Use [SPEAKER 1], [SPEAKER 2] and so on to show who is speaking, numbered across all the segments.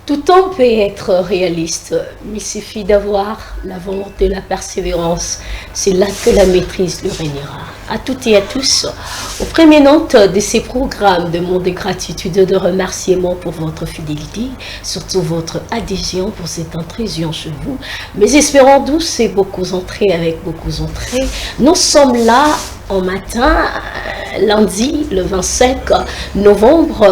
[SPEAKER 1] Tout temps peut être réaliste, mais il suffit d'avoir l'amour de la persévérance. C'est là que la maîtrise le régnera. À toutes et à tous, au premier note de ces programmes, de mon de gratitude, de remerciements pour votre fidélité, surtout votre adhésion pour cette intrusion chez vous. Mais espérons douce et beaucoup entrées avec beaucoup entrées. Nous sommes là en matin, lundi, le 25 novembre,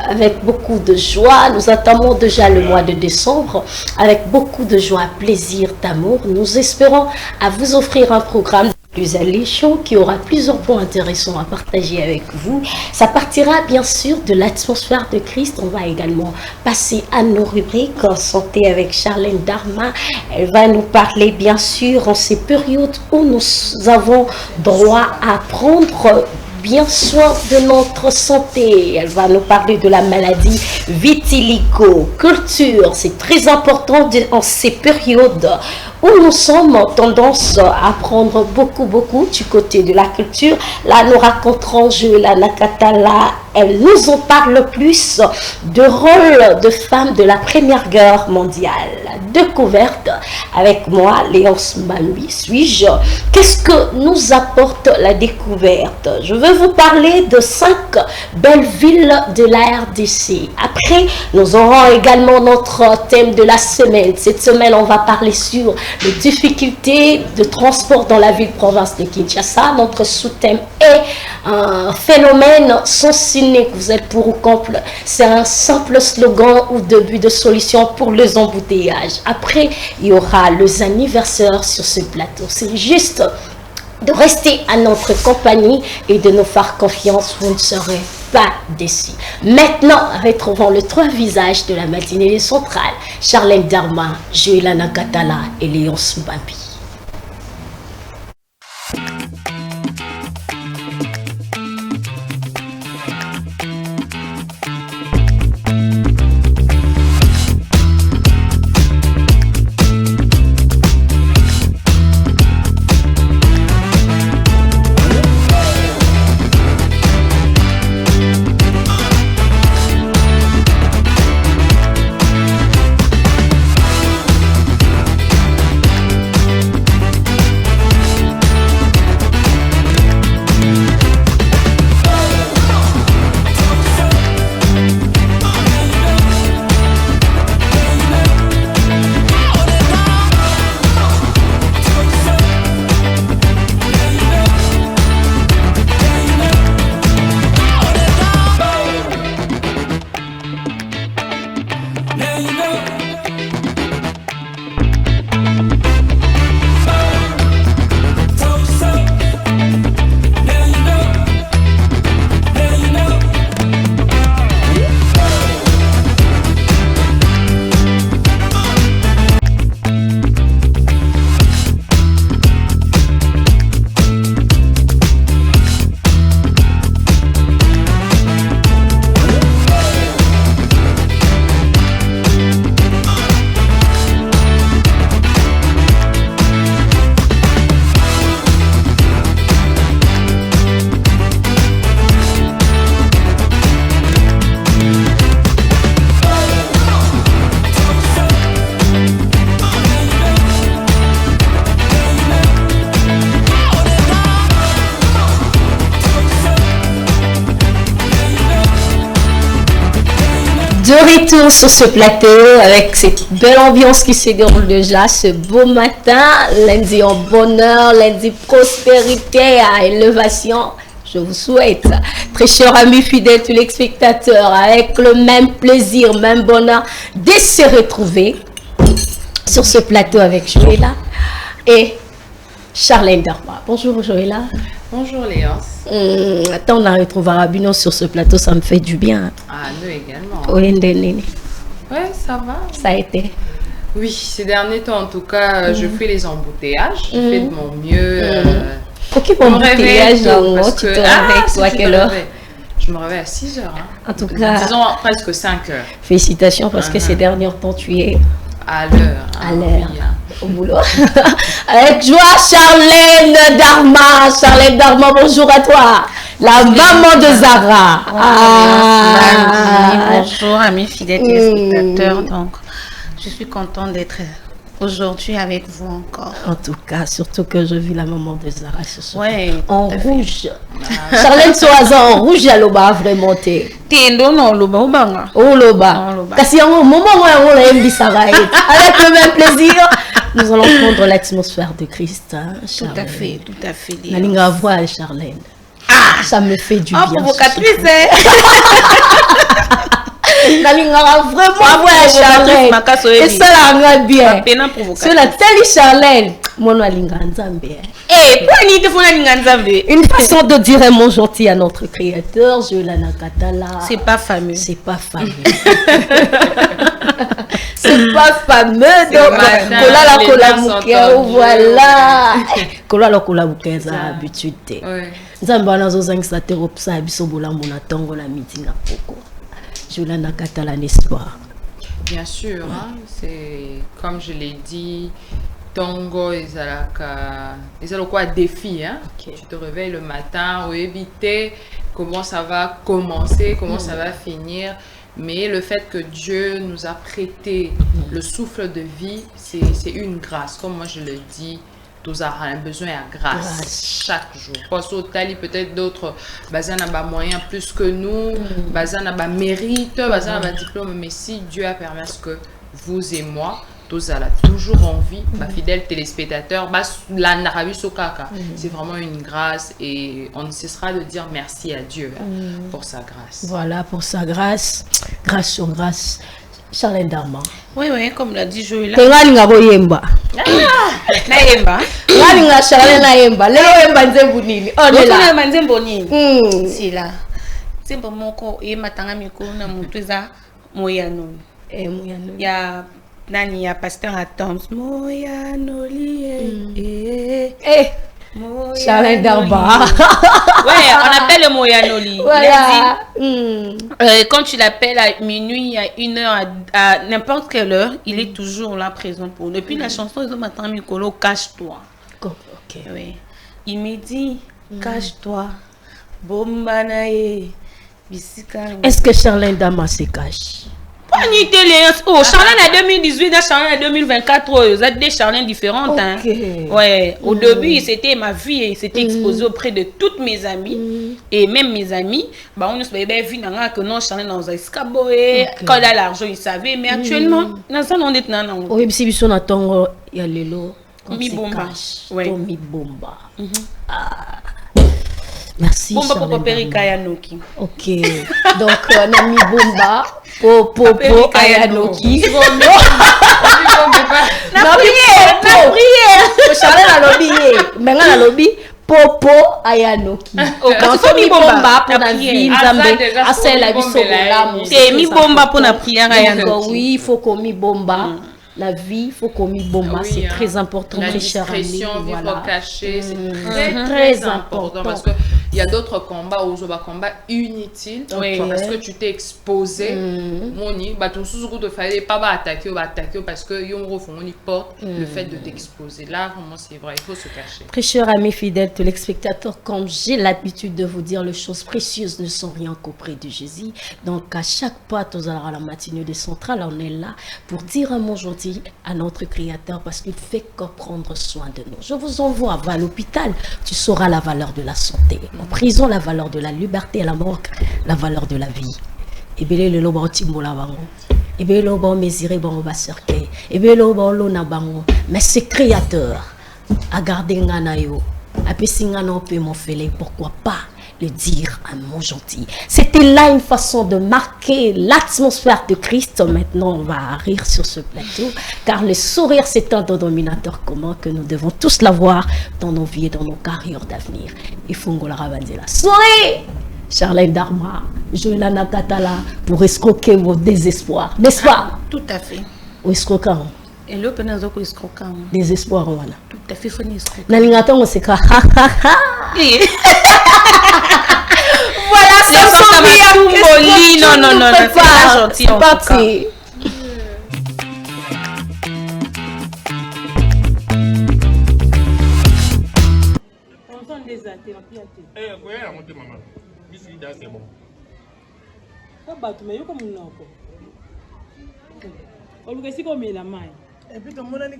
[SPEAKER 1] avec beaucoup de joie. Nous attendons déjà le mois de décembre avec beaucoup de joie, plaisir, d'amour. Nous espérons à vous offrir un programme plus alléchant qui aura plusieurs points intéressants à partager avec vous. Ça partira bien sûr de l'atmosphère de Christ. On va également passer à nos rubriques en santé avec Charlène Darma. Elle va nous parler bien sûr en ces périodes où nous avons droit à prendre bien soin de notre santé. Elle va nous parler de la maladie vitiligo-culture. C'est très important en ces périodes où nous sommes en tendance à prendre beaucoup du côté de la culture. Là, nous raconterons Joëlla Nakatala. Elle nous en parle plus de rôle de femme de la Première Guerre mondiale. Découverte avec moi, Léonce Mbambi, suis-je. Qu'est-ce que nous apporte la découverte? Je vais vous parler de 5 belles villes de la RDC. Après, nous aurons également notre thème de la semaine. Cette semaine, on va parler sur les difficultés de transport dans la ville-province de Kinshasa. Notre sous-thème est un phénomène sans ciné que vous êtes pour ou contre. C'est un simple slogan ou début de solution pour les embouteillages. Après, il y aura les anniversaires sur ce plateau. C'est juste de rester à notre compagnie et de nous faire confiance. Vous ne serez pas déçus. Maintenant, retrouvons les 3 visages de la matinée centrale. Charlène Darma, Joëlla Nakatala et Léonce Mbambi. De retour sur ce plateau avec cette belle ambiance qui se déroule déjà ce beau matin, lundi en bonheur, lundi prospérité à élévation. Je vous souhaite, très chers amis fidèles téléspectateurs, avec le même plaisir, même bonheur de se retrouver sur ce plateau avec Joëlla et Charlène Darma. Bonjour Joëlla.
[SPEAKER 2] Bonjour Léonce.
[SPEAKER 1] Attends, on a retrouvé Rabino sur ce plateau, ça me fait du bien.
[SPEAKER 2] Ah, nous également.
[SPEAKER 1] Oui,
[SPEAKER 2] ouais, ça va.
[SPEAKER 1] Ça a été.
[SPEAKER 2] Oui, ces derniers temps, en tout cas, je fais les embouteillages. Je fais de mon mieux.
[SPEAKER 1] Ok, bon embouteillage,
[SPEAKER 2] parce
[SPEAKER 1] tu
[SPEAKER 2] que,
[SPEAKER 1] te réveilles à quelle heure?
[SPEAKER 2] Je me réveille à 6 heures. Hein.
[SPEAKER 1] En tout
[SPEAKER 2] Donc,
[SPEAKER 1] cas,
[SPEAKER 2] disons presque 5 heures.
[SPEAKER 1] Félicitations parce que ces derniers temps, tu es
[SPEAKER 2] à l'heure.
[SPEAKER 1] À l'heure. Au boulot. Avec joie, Charlène Darma. Charlène Darma, bonjour à toi. La maman de Zara.
[SPEAKER 3] Bonjour, amis fidèles téléspectateurs. Donc, je suis contente d'être aujourd'hui avec vous encore.
[SPEAKER 1] En tout cas, surtout que je vis la maman de Zara ce soir.
[SPEAKER 3] Ouais,
[SPEAKER 1] en rouge. Charlène Soaza en rouge, à l'oba vraiment.
[SPEAKER 3] Tendo non loba obanga.
[SPEAKER 1] Oh loba. Kasi au moment où on l'a aimé Zara, avec le même plaisir, nous allons prendre l'atmosphère de Christ. Hein,
[SPEAKER 3] tout à fait, tout à fait.
[SPEAKER 1] La ligne à voix, Charlène. Ah, ça me fait du bien.
[SPEAKER 3] Provocatrice, hein.
[SPEAKER 1] La ligne a vraiment Charlène. Et ça la bien. C'est la telle Charlène. Mon ligne une façon de dire un mot gentil à notre créateur, Joelana Katala.
[SPEAKER 3] C'est pas fameux.
[SPEAKER 1] C'est pas fameux. C'est pas fameux. Donc, kola la kola mouké, voilà. Kola la kola mouké, ça a habitude. Nzamba nazo zangisa teropsa biso bolambo na tongo na midi na poko. Joelana Katala, n'est-ce pas?
[SPEAKER 2] Bien sûr, hein, c'est comme je l'ai dit. Tongo et quoi défi, hein? Okay. Tu te réveilles le matin ou éviter comment ça va commencer, comment ça va finir. Mais le fait que Dieu nous a prêté le souffle de vie, c'est une grâce. Comme moi je le dis, tous avons un besoin de grâce chaque jour. Parce que peut-être d'autres, bazan a moyen plus que nous, bazan a mérite, bazan a diplôme. Mais si Dieu a permis que vous et moi, tous a toujours envie, ma fidèle téléspectateur, c'est vraiment une grâce et on ne cessera de dire merci à Dieu pour sa grâce.
[SPEAKER 1] Voilà, pour sa grâce, grâce sur grâce. Charlène Darma.
[SPEAKER 3] Oui, comme l'a dit Joël.
[SPEAKER 1] Naemba. Naemba Charlène Naemba. Lelo Emba Nzembunini. Oh
[SPEAKER 3] là. Nzembunini. C'est là. C'est bon moko et matanga miko na mutuza moyano.
[SPEAKER 1] Moyano.
[SPEAKER 3] Ya Nani a pasteur à Toms. Moyanoli.
[SPEAKER 1] Charlène Darba.
[SPEAKER 3] Ouais, on appelle le Moyanoli.
[SPEAKER 1] Voilà.
[SPEAKER 3] Quand tu l'appelles à minuit, à 1h, à n'importe quelle heure, il est toujours là présent pour nous. Depuis la chanson, ils ont maintenant mis Kolo, cache-toi.
[SPEAKER 1] Ok.
[SPEAKER 3] Oui. Il me dit, cache-toi. Bombanaye.
[SPEAKER 1] Est-ce que Charlène Darma se cache?
[SPEAKER 3] Oh, Charlène à 2018, Charlène à 2024, vous êtes des Charlènes différentes. Hein. Ouais. Au début, c'était ma vie et c'était exposé auprès de toutes mes amies. Et même mes amis, bah, on se vu que non, Charlène dans un escabeau. Quand il a l'argent, il savait. Mais actuellement, dans ça, on est dans
[SPEAKER 1] oui, si on attend, il y a les lots.
[SPEAKER 3] Mi bomba.
[SPEAKER 1] Mi bomba. Merci.
[SPEAKER 3] Bomba pour Perika Yanoki.
[SPEAKER 1] Ok. Donc, on a mis bomba pour Ayanoki.
[SPEAKER 3] La prière.
[SPEAKER 1] Charlène a lobby. Maintenant, la lobby. Popo Ayanoki.
[SPEAKER 3] Donc, mi bomba pour la
[SPEAKER 1] vie. À celle la vie
[SPEAKER 3] c'est mi bomba pour la prière Ayanoki.
[SPEAKER 1] Oui, il faut qu'on mi bomba. La vie, il faut qu'on m'y bombe, c'est très important, très cher.
[SPEAKER 2] La discrétion, vivre caché, c'est très important parce qu'il y a d'autres combats où on combat inutiles parce que tu t'es exposé. Moni, bah ton sous-route de fallait pas attaquer parce que yon refont on y porte le fait de t'exposer. Là, vraiment, c'est vrai, il faut se cacher.
[SPEAKER 1] Très chers amis fidèles téléspectateurs, comme j'ai l'habitude de vous dire, les choses précieuses ne sont rien qu'auprès de Jésus. Donc, à chaque pas, à la matinée des centrales, on est là pour dire un mot gentil à notre Créateur parce qu'il fait que prendre soin de nous. Je vous envoie à l'hôpital, tu sauras la valeur de la santé. En prison, la valeur de la liberté et la mort, la valeur de la vie. Et bien, le lobo timbola bango. Et bien, le lobo mesiré bango baserke. Et bien, le lobo lona bango. Mais c'est Créateur à garder nganayo. A pesingano peut m'en faire, pourquoi pas le dire un mot gentil. C'était là une façon de marquer l'atmosphère de Christ. Maintenant, on va rire sur ce plateau, car le sourire, c'est un dénominateur commun que nous devons tous l'avoir dans nos vies et dans nos carrières d'avenir. Il faut qu'on la ravande la soirée. Charlène Darma, Joelana Katala, pour escroquer vos désespoirs, n'est-ce pas?
[SPEAKER 3] Tout à fait.
[SPEAKER 1] Ou escroquant?
[SPEAKER 3] Et le penazo ko escroquant.
[SPEAKER 1] Désespoir, voilà.
[SPEAKER 3] Tout à fait, faut escroquant.
[SPEAKER 1] Nalingata, on s'est voilà, ça sent bien.
[SPEAKER 3] Non, c'est pas gentil.
[SPEAKER 1] C'est parti.
[SPEAKER 3] On des
[SPEAKER 4] Eh, quoi, à monter maman. Ici, là, c'est bon.
[SPEAKER 5] Et puis, comme on a dit,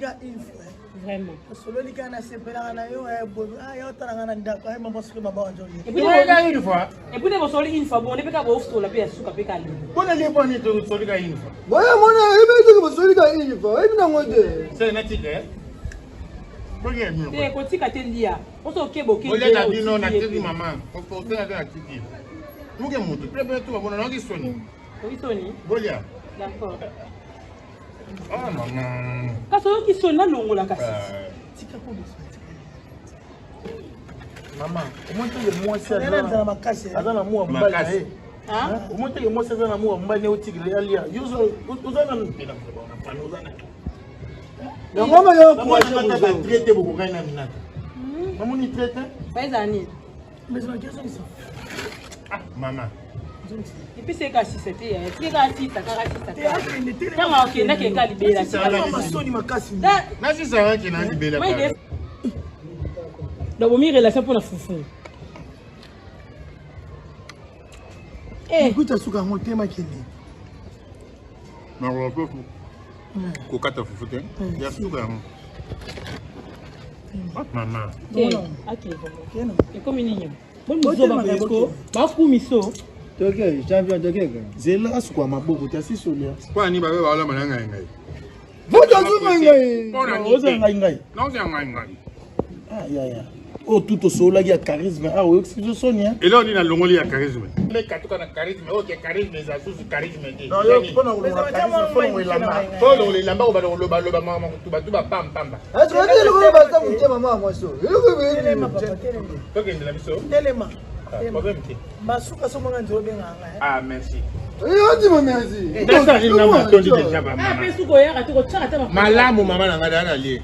[SPEAKER 5] vraiment. Solo les gars, c'est pas là, yo, yo, tarangana ndako, ay mama sukuma ba njoli.
[SPEAKER 4] Et puis, une fois.
[SPEAKER 3] Et puis, vous sortez une fois, bon, on ne peut pas vous offrir la paix, souka pécale.
[SPEAKER 4] Bonne année, bonne année, tu sors une fois.
[SPEAKER 6] Voilà, mon ami, solo les gars, une fois. Et bien, moi,
[SPEAKER 4] c'est un étiquette.
[SPEAKER 3] C'est quand tu as dit, on s'en occupe beaucoup.
[SPEAKER 4] On a dit non, on a dit maman. On peut faire avec la petite. Nous qui monte, prépare tout, on a dit Sony.
[SPEAKER 3] Oui, Sony.
[SPEAKER 4] Bolia.
[SPEAKER 3] D'accord.
[SPEAKER 4] Ah, maman.
[SPEAKER 3] Quand on qui sonne là, l'on la casse.
[SPEAKER 6] maman, au moins que moi, c'est dans ma casse. Dans la moua,
[SPEAKER 4] ma casse.
[SPEAKER 6] Au moins que moi, c'est dans la moua, moi, néo tigre, alia. Vous en avez. Non, maman,
[SPEAKER 4] moi, je vais traiter beaucoup de gens. Maman, ni traite.
[SPEAKER 3] Fais Zani.
[SPEAKER 5] Mais c'est question ça.
[SPEAKER 4] Ah, maman.
[SPEAKER 3] Et puis c'est cassé, c'était. C'est cassé, ça cassé. Quand on a quelqu'un qui a libéré,
[SPEAKER 4] c'est ça. Mais c'est ça qui a libéré.
[SPEAKER 3] Donc, on a relation pour la foufou.
[SPEAKER 5] Écoute, à ce qu'on a thème qui est.
[SPEAKER 4] Mais on va pas fou. Kokata foufou, il y a tout là. Maman.
[SPEAKER 3] Ok. Et comme il y a. Bon, nous
[SPEAKER 6] ok, champion, ok. C'est là, ce qu'on m'a beaucoup, tu as si sur là.
[SPEAKER 4] Quoi, ni baba wala malanga ngai.
[SPEAKER 6] Vous avez dit, vous avez dit.
[SPEAKER 4] Non, c'est un ngai.
[SPEAKER 6] Ah, ya. Oh, tout au sol, là, il y a charisme. Ah, oui, c'est Sonia.
[SPEAKER 4] Et là, on est dans l'ongoli à charisme. Mais quand on a charisme, ok, charisme, mais ça sous charisme.
[SPEAKER 6] Non, il faut le charisme, faut le lamba.
[SPEAKER 4] Faut le lamba, on va le maman, tout va pam pam.
[SPEAKER 6] Est-ce que le gars va s'amuser, maman, moi, ça? Il est le gars.
[SPEAKER 4] Toi, qui es de la mission?
[SPEAKER 5] Téléma.
[SPEAKER 4] Masuka
[SPEAKER 5] somo nga nzobe nga.
[SPEAKER 4] Ah, merci.
[SPEAKER 6] On dit merci.
[SPEAKER 4] Malamu maman nanga dana lié.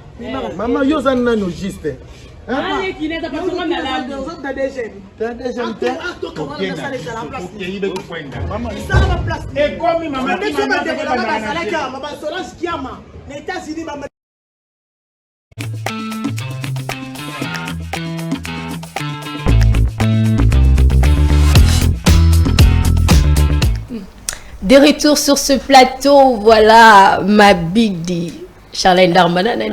[SPEAKER 6] Maman yo zanna no juste.
[SPEAKER 3] Allez, qui n'est pas comme la
[SPEAKER 1] De retour sur ce plateau, voilà ma Bigdi. Charlène Darmanin, en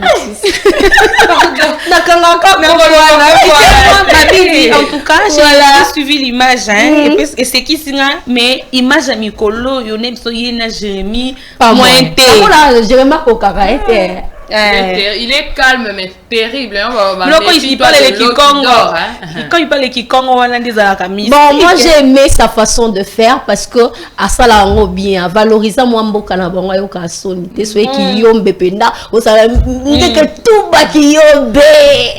[SPEAKER 3] tout cas, j'ai suivi l'image, et c'est qui c'est mais image à Mikolo, Yonem Soyena Jérémy,
[SPEAKER 1] Jérémy Kokara,
[SPEAKER 2] il est calme mais terrible.
[SPEAKER 3] Quand il parle de Kikongo, quand il parle de Kikongo, on a des akamis.
[SPEAKER 1] Bon, moi j'ai aimé sa façon de faire parce que à ça là on bien valoriser moi mboka na bango yo ka soni te so ki yombe penda o sala ndeke tout ba ki yombe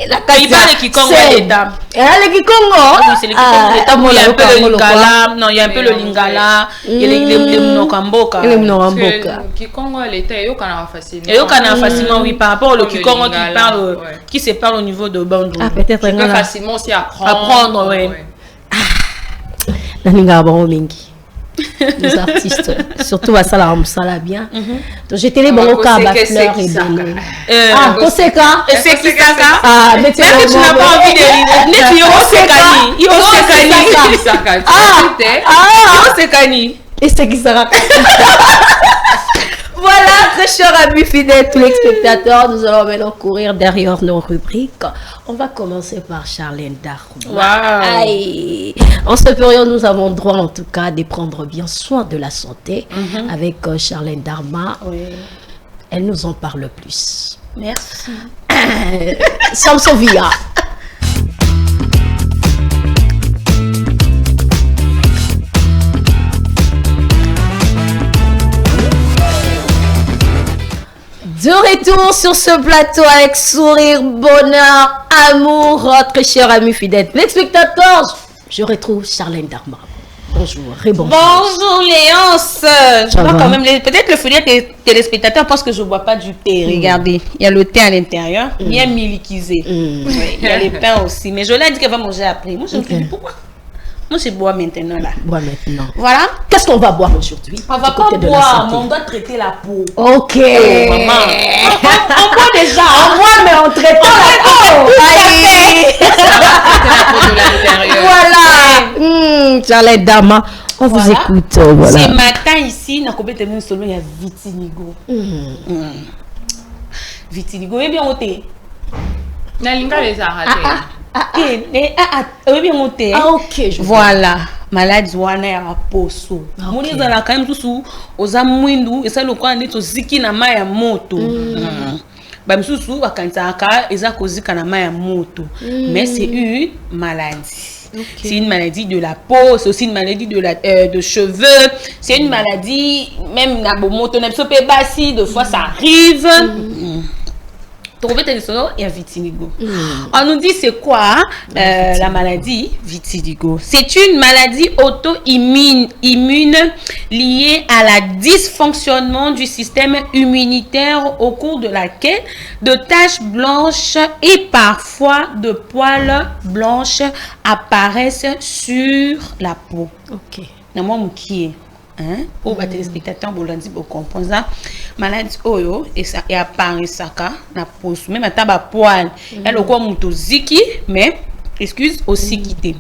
[SPEAKER 1] la
[SPEAKER 3] il parle de Kikongo l'état.
[SPEAKER 1] Et là le Kikongo
[SPEAKER 3] c'est le Kikongo l'état, il y a un peu le lingala, non il y a un peu le lingala, il y a les mnokamboka.
[SPEAKER 1] Les mnokamboka.
[SPEAKER 2] Kikongo l'état yo kana facilement.
[SPEAKER 3] Yo kana facilement oui par rapport au Kikongo qui parle qui se parle au niveau de Bandou.
[SPEAKER 1] Ah peut-être
[SPEAKER 2] on peut facilement aussi
[SPEAKER 3] apprendre ouais.
[SPEAKER 1] Naninga bon mingi. Les artistes surtout à ça là on ça bien. Donc j'étais les bons cas à fleur et de ah Koseka
[SPEAKER 3] c'est qui ça
[SPEAKER 1] ah mais tu
[SPEAKER 3] n'as pas envie de mais
[SPEAKER 1] et c'est qui ça. Voilà, très chers amis fidèles, tous les spectateurs, nous allons maintenant courir derrière nos rubriques. On va commencer par Charlène Darma. Wow. En ce période, nous avons droit en tout cas de prendre bien soin de la santé avec Charlène Darma. Oui. Elle nous en parle plus.
[SPEAKER 3] Merci.
[SPEAKER 1] Samsovia. De retour sur ce plateau avec sourire, bonheur, amour, très chers amis fidèles. Les spectateurs, je retrouve Charlène Darma. Bonjour, bonjour.
[SPEAKER 3] Bonjour Léonce. Je vois quand même, peut-être le fidèle téléspectateur pense que je ne bois pas du thé. Regardez, il y a le thé à l'intérieur, bien milikisé. Il y a les pains aussi. Mais je l'ai dit qu'elle va manger après. Moi, je me dis pourquoi? Moi, je bois maintenant là.
[SPEAKER 1] Bois maintenant.
[SPEAKER 3] Voilà.
[SPEAKER 1] Qu'est-ce qu'on va boire aujourd'hui?
[SPEAKER 3] On va pas boire, mais on doit traiter la peau.
[SPEAKER 1] Ok.
[SPEAKER 3] Maman. On boit déjà.
[SPEAKER 1] On boit, mais on traite la peau. Voilà. Charles Dama, on vous écoute. Voilà.
[SPEAKER 3] Ce matin ici, on a complètement solo, il y a vitiligo. Vitiligo, et bien on t'est.
[SPEAKER 2] Nalinga les arrêter.
[SPEAKER 1] Ok,
[SPEAKER 3] voilà. Maladie wana ya poso. Moni za la quand même tout oza mwindu esa lokwa ndito ziki na mai ya moto. Ba misusu bakantaka eza kozika na mai ya moto. Mais c'est une maladie. C'est une maladie de la peau, c'est aussi une maladie de cheveux, c'est une maladie même na moto na biso pe basi de fois ça arrive. Il y a vitiligo. On nous dit c'est quoi la maladie vitiligo? C'est une maladie auto-immune liée à la dysfonctionnement du système immunitaire au cours de laquelle de taches blanches et parfois de poils blanches apparaissent sur la peau.
[SPEAKER 1] Ok.
[SPEAKER 3] Pour les téléspectateurs, vous comprenez ça. Maladie oyo et ça et apparaît ça na peau même à taba poil elle au quoi mutoziki mais excuse aussi quitter.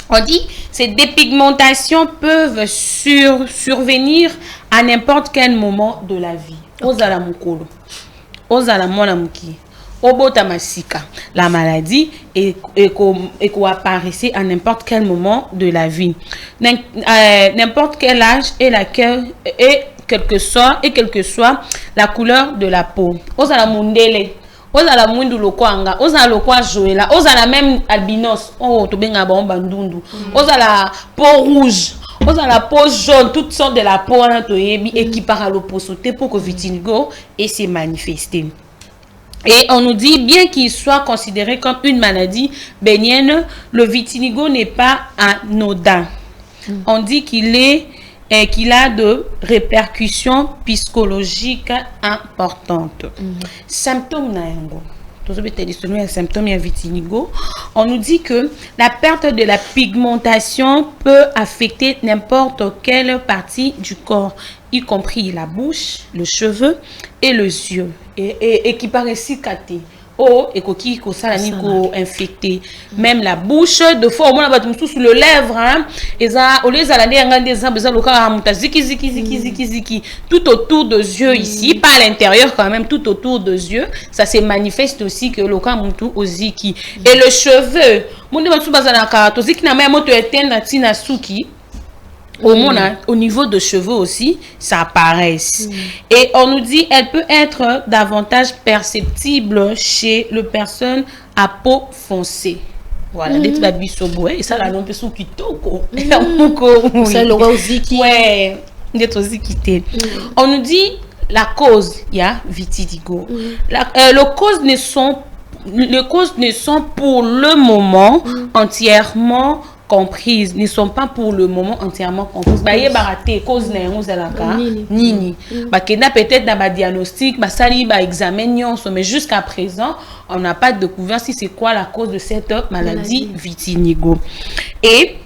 [SPEAKER 3] On dit ces dépigmentations peuvent survenir à n'importe quel moment de la vie. Ozala mukolo ozala mwana muki obota masika la maladie et apparaissait à n'importe quel moment de la vie, n'importe quel âge et quelle que soit la couleur de la peau. Ozala mundele ozala mwindu lokwanga ozala lokwa joela ozala même albinos to benga ba bandundu ozala peau rouge ozala peau jaune, toutes sortes de la peau et qui part à l'opposé pour que vitiligo et s'est manifesté. Et on nous dit, bien qu'il soit considéré comme une maladie bénigne, le vitiligo n'est pas anodin. On dit qu'il a de répercussions psychologiques importantes. Symptômes vitiligo. On nous dit que la perte de la pigmentation peut affecter n'importe quelle partie du corps, y compris la bouche, le cheveu et les yeux, et qui paraît cicaté. Et qui infecté même la bouche de fois au moins sous le lèvre et ça au lieu ziki tout autour des yeux ici, pas à l'intérieur quand même, tout autour des yeux, ça se manifeste aussi que le cas mutu oziki et le cheveu au niveau de cheveux aussi, ça apparaît. Et on nous dit elle peut être davantage perceptible chez les personnes à peau foncée. Voilà, des babisobo et ça la l'on peut sous kitoko.
[SPEAKER 1] C'est le rosiki.
[SPEAKER 3] Ouais, des ozikité. On nous dit la cause, il y a vitiligo. Les causes ne sont pour le moment entièrement comprises, ne sont pas pour le moment entièrement comprises. Baye baraté cause na yango zalaka nini. Bakenda peut-être dans ba diagnostic, ba sali ba examen nyonso, mais jusqu'à présent, on n'a pas découvert si c'est quoi la cause de cette maladie vitiligo. Et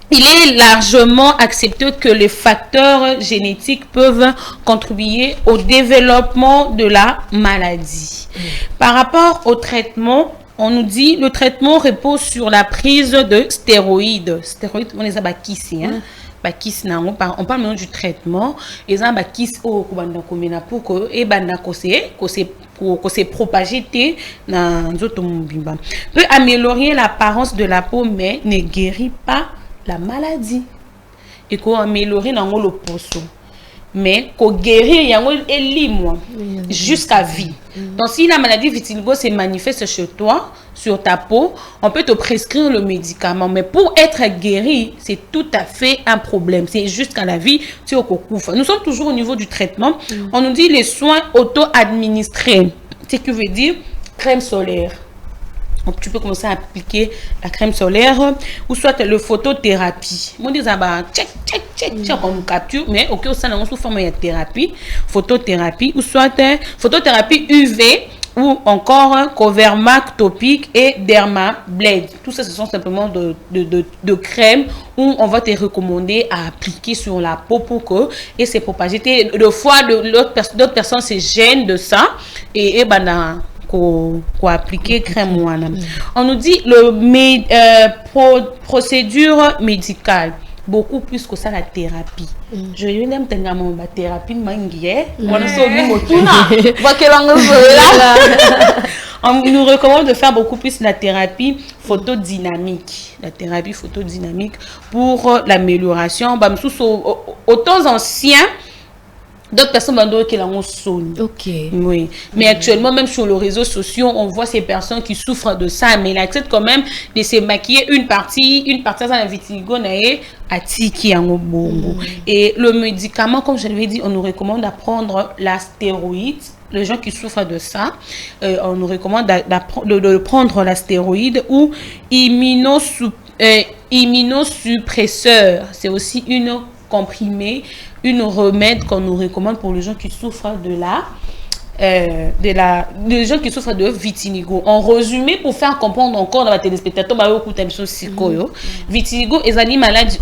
[SPEAKER 3] il est largement accepté que les facteurs génétiques peuvent contribuer au développement de la maladie. Par rapport au traitement, on nous dit le traitement repose sur la prise de stéroïdes. Stéroïdes, on les a bakisi, hein. Bakisi na on parle maintenant du traitement. Et ça bakisi au kubanda komena pour que et banda ko se propager na nzoto mbimba. Peut améliorer l'apparence de la peau mais ne guérit pas la maladie. Et qu'on améliorer dans le poisson. Mais qu'on guérir yango elimo jusqu'à vie. Donc si la maladie vitiligo se manifeste chez toi, sur ta peau, on peut te prescrire le médicament, mais pour être guéri, c'est tout à fait un problème. C'est jusqu'à la vie. Nous sommes toujours au niveau du traitement. On nous dit les soins auto-administrés. Ce qui veut dire crème solaire. Donc, tu peux commencer à appliquer la crème solaire ou soit le photothérapie. Moi, je dis, check, on nous capture, mais ok, ça, on sous forme de thérapie, photothérapie ou soit photothérapie UV ou encore Covermac Topic et Dermablade. Tout ça, ce sont simplement de crèmes où on va te recommander à appliquer sur la peau pour que et c'est propagé. De fois, d'autres personnes se gênent de ça et qu'on appliquer crème. On nous dit procédure médicale. Beaucoup plus que ça la thérapie. Je n'aime pas la thérapie on nous recommande de faire beaucoup plus la thérapie photodynamique. La thérapie photodynamique pour l'amélioration. Aux temps anciens, d'autres personnes qui l'ont sonné.
[SPEAKER 1] Ok.
[SPEAKER 3] Oui. Mais actuellement, même sur les réseaux sociaux, on voit ces personnes qui souffrent de ça. Mais ils acceptent quand même de se maquiller une partie de la vitiligo à tiki en bongo. Et le médicament, comme je l'avais dit, on nous recommande d'apprendre la stéroïde. Les gens qui souffrent de ça, on nous recommande de prendre la stéroïde ou immunosuppresseur. C'est aussi une comprimée, une remède qu'on nous recommande pour les gens qui souffrent des gens qui souffrent de vitiligo. En résumé, pour faire comprendre encore dans la téléspectateur, vitiligo est une maladie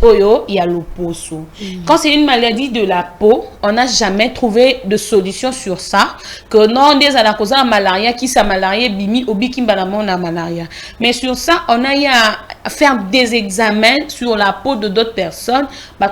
[SPEAKER 3] il y a l'opposo. Quand c'est une maladie de la peau, on n'a jamais trouvé de solution sur ça. Que non, des à la cause de malaria, qui sa malaria, bimi, obi qui na malaria. Mais sur ça, on a eu à faire des examens sur la peau de d'autres personnes,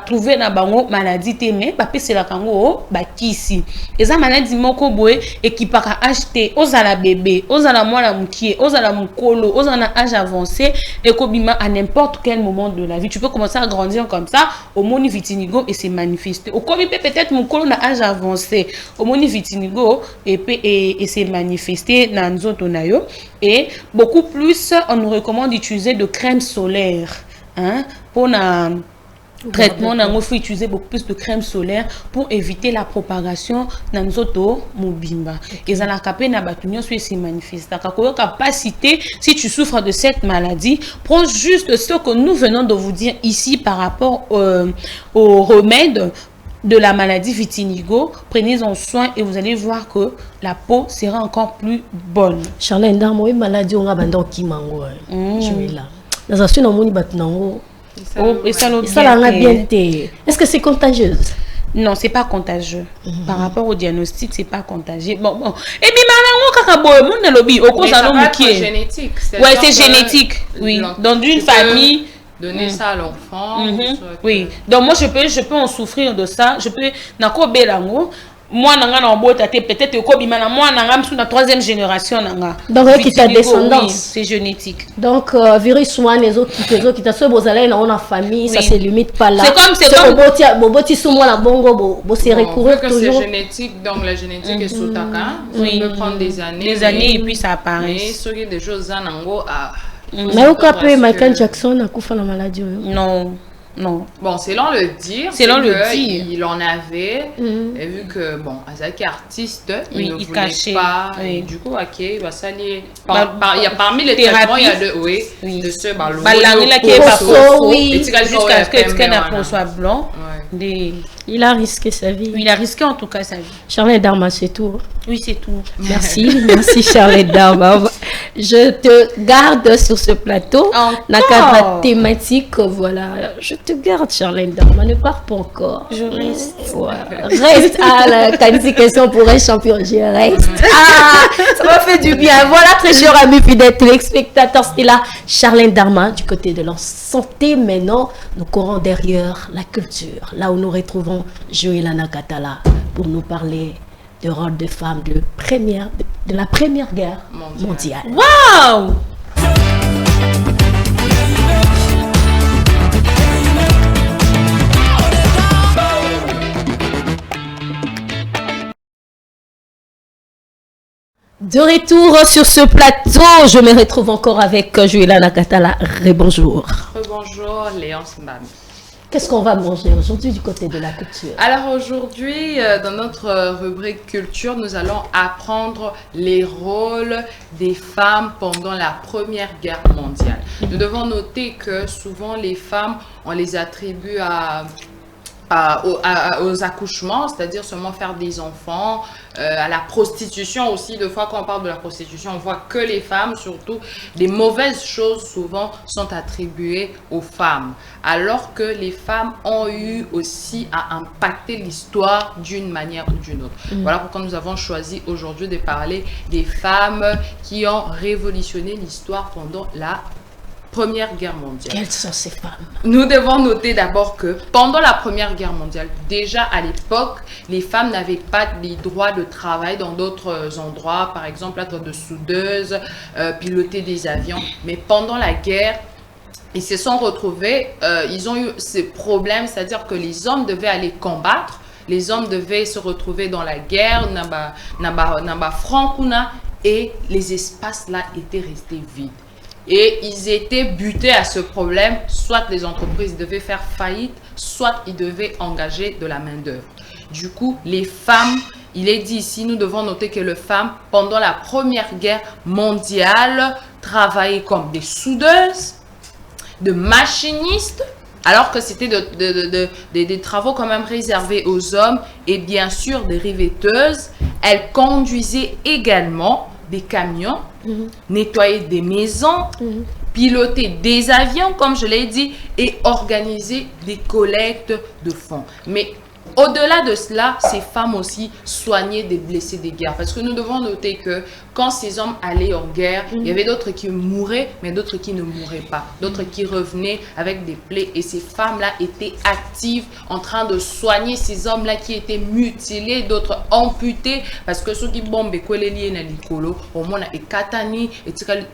[SPEAKER 3] trouver na bango maladie témé, c'est la kango, ici. Et ça maladie moko boé et qui part acheter aux ala bébé, aux ala mwana mukie, aux ala mukolo, aux ala âge avancé et kobima à n'importe quel moment de la vie. Tu peux commencer à grandir comme ça, au moni vitiligo et c'est manifesté. Au kobi peut-être mukolo na âge avancé, au moni vitiligo et c'est manifesté dans nos tonayo et beaucoup plus on nous recommande d'utiliser de crème solaire pour na traitement, il faut utiliser beaucoup plus de crème solaire pour éviter la propagation dans nos autos mobimba. Et ça la capé na batunyo sur ces manifestes. Capacité, si tu souffres de cette maladie, prends juste ce que nous venons de vous dire ici par rapport au remède de la maladie vitiligo. Prenez-en soin et vous allez voir que la peau sera encore plus bonne.
[SPEAKER 1] Charlène, dans moi maladie on a bandon qui mango. Je suis là. Dans un suite on moni batunango. Est-ce que c'est contagieux?
[SPEAKER 3] Non, c'est pas contagieux. Par rapport au diagnostic, c'est pas contagieux. Bon. Et puis maintenant,
[SPEAKER 2] c'est génétique.
[SPEAKER 3] Ouais, c'est génétique. Oui. Dans une famille.
[SPEAKER 2] Donner ça à l'enfant.
[SPEAKER 3] Oui. Donc moi, je peux en souffrir de ça. Je peux moi peut-être moi la troisième génération
[SPEAKER 1] donc qui ta descendance
[SPEAKER 3] oui, c'est génétique
[SPEAKER 1] donc virus one les autres qui ta soit bozala dans la famille ça se limite pas là
[SPEAKER 3] c'est comme
[SPEAKER 1] boboti sous moi la bongo bo se recourir toujours
[SPEAKER 2] c'est génétique donc la génétique est sous taka ça peut prendre des années
[SPEAKER 3] et puis ça apparaît
[SPEAKER 2] mais ce qui des choses nango
[SPEAKER 1] mais au cas peu Michael Jackson a couffé la maladie
[SPEAKER 3] non.
[SPEAKER 2] Bon, selon le dire, il en avait, et vu que, bon, Azaki artiste, il ne voulait cachait. Pas, et du coup, ok, il va s'allier. Il y a parmi les traitements, il y a de ce ballon.
[SPEAKER 3] Jusqu'à ce qu'elle a peau soit blanc.
[SPEAKER 1] Il a risqué sa vie.
[SPEAKER 3] Il a risqué en tout cas sa vie.
[SPEAKER 1] Charlotte Darma, c'est tout.
[SPEAKER 3] Oui, c'est tout.
[SPEAKER 1] Merci Charlotte Darma. Je te garde sur ce plateau. La cadre thématique, voilà. Je te garde Charlotte Darma. Ne pars pas encore.
[SPEAKER 3] Je reste.
[SPEAKER 1] Reste à la qualification pour un champion. Je reste. Ça m'a fait du bien. Voilà, très cher ami fidèle téléspectateur. C'était là Charlotte Darma du côté de la santé. Maintenant, nous courons derrière la culture. Là où nous retrouvons Joëlla Nakatala pour nous parler du rôle de femme de la première guerre mondiale.
[SPEAKER 3] Waouh!
[SPEAKER 1] De retour sur ce plateau, je me retrouve encore avec Joëlla Nakatala. Rebonjour.
[SPEAKER 2] Rebonjour, Léonce Mbami.
[SPEAKER 1] Qu'est-ce qu'on va manger aujourd'hui du côté de la culture?
[SPEAKER 2] Alors aujourd'hui, dans notre rubrique culture, nous allons apprendre les rôles des femmes pendant la Première Guerre mondiale. Nous devons noter que souvent les femmes, on les attribue à aux accouchements, c'est-à-dire seulement faire des enfants, à la prostitution aussi. Deux fois quand on parle de la prostitution, on voit que les femmes, surtout, les mauvaises choses souvent sont attribuées aux femmes, alors que les femmes ont eu aussi à impacter l'histoire d'une manière ou d'une autre. Voilà pourquoi nous avons choisi aujourd'hui de parler des femmes qui ont révolutionné l'histoire pendant la Première Guerre mondiale.
[SPEAKER 1] Quelles sont ces femmes?
[SPEAKER 2] Nous devons noter d'abord que pendant la Première Guerre mondiale, déjà à l'époque, les femmes n'avaient pas les droits de travail dans d'autres endroits, par exemple être de soudeuses, piloter des avions. Mais pendant la guerre, ils se sont retrouvés, ils ont eu ces problèmes, c'est-à-dire que les hommes devaient aller combattre, les hommes devaient se retrouver dans la guerre, naba francuna, et les espaces là étaient restés vides. Et ils étaient butés à ce problème, soit les entreprises devaient faire faillite, soit ils devaient engager de la main-d'œuvre. Du coup, les femmes, il est dit ici, nous devons noter que les femmes, pendant la Première Guerre mondiale, travaillaient comme des soudeuses, de machinistes, alors que c'était des travaux quand même réservés aux hommes, et bien sûr des riveteuses. Elles conduisaient également des camions, nettoyer des maisons, piloter des avions, comme je l'ai dit, et organiser des collectes de fonds. Mais au-delà de cela, ces femmes aussi soignaient des blessés de guerre. Parce que nous devons noter que quand ces hommes allaient en guerre, il y avait d'autres qui mouraient, mais d'autres qui ne mouraient pas. D'autres qui revenaient avec des plaies. Et ces femmes-là étaient actives en train de soigner ces hommes-là qui étaient mutilés, d'autres amputés. Parce que ceux qui bombent,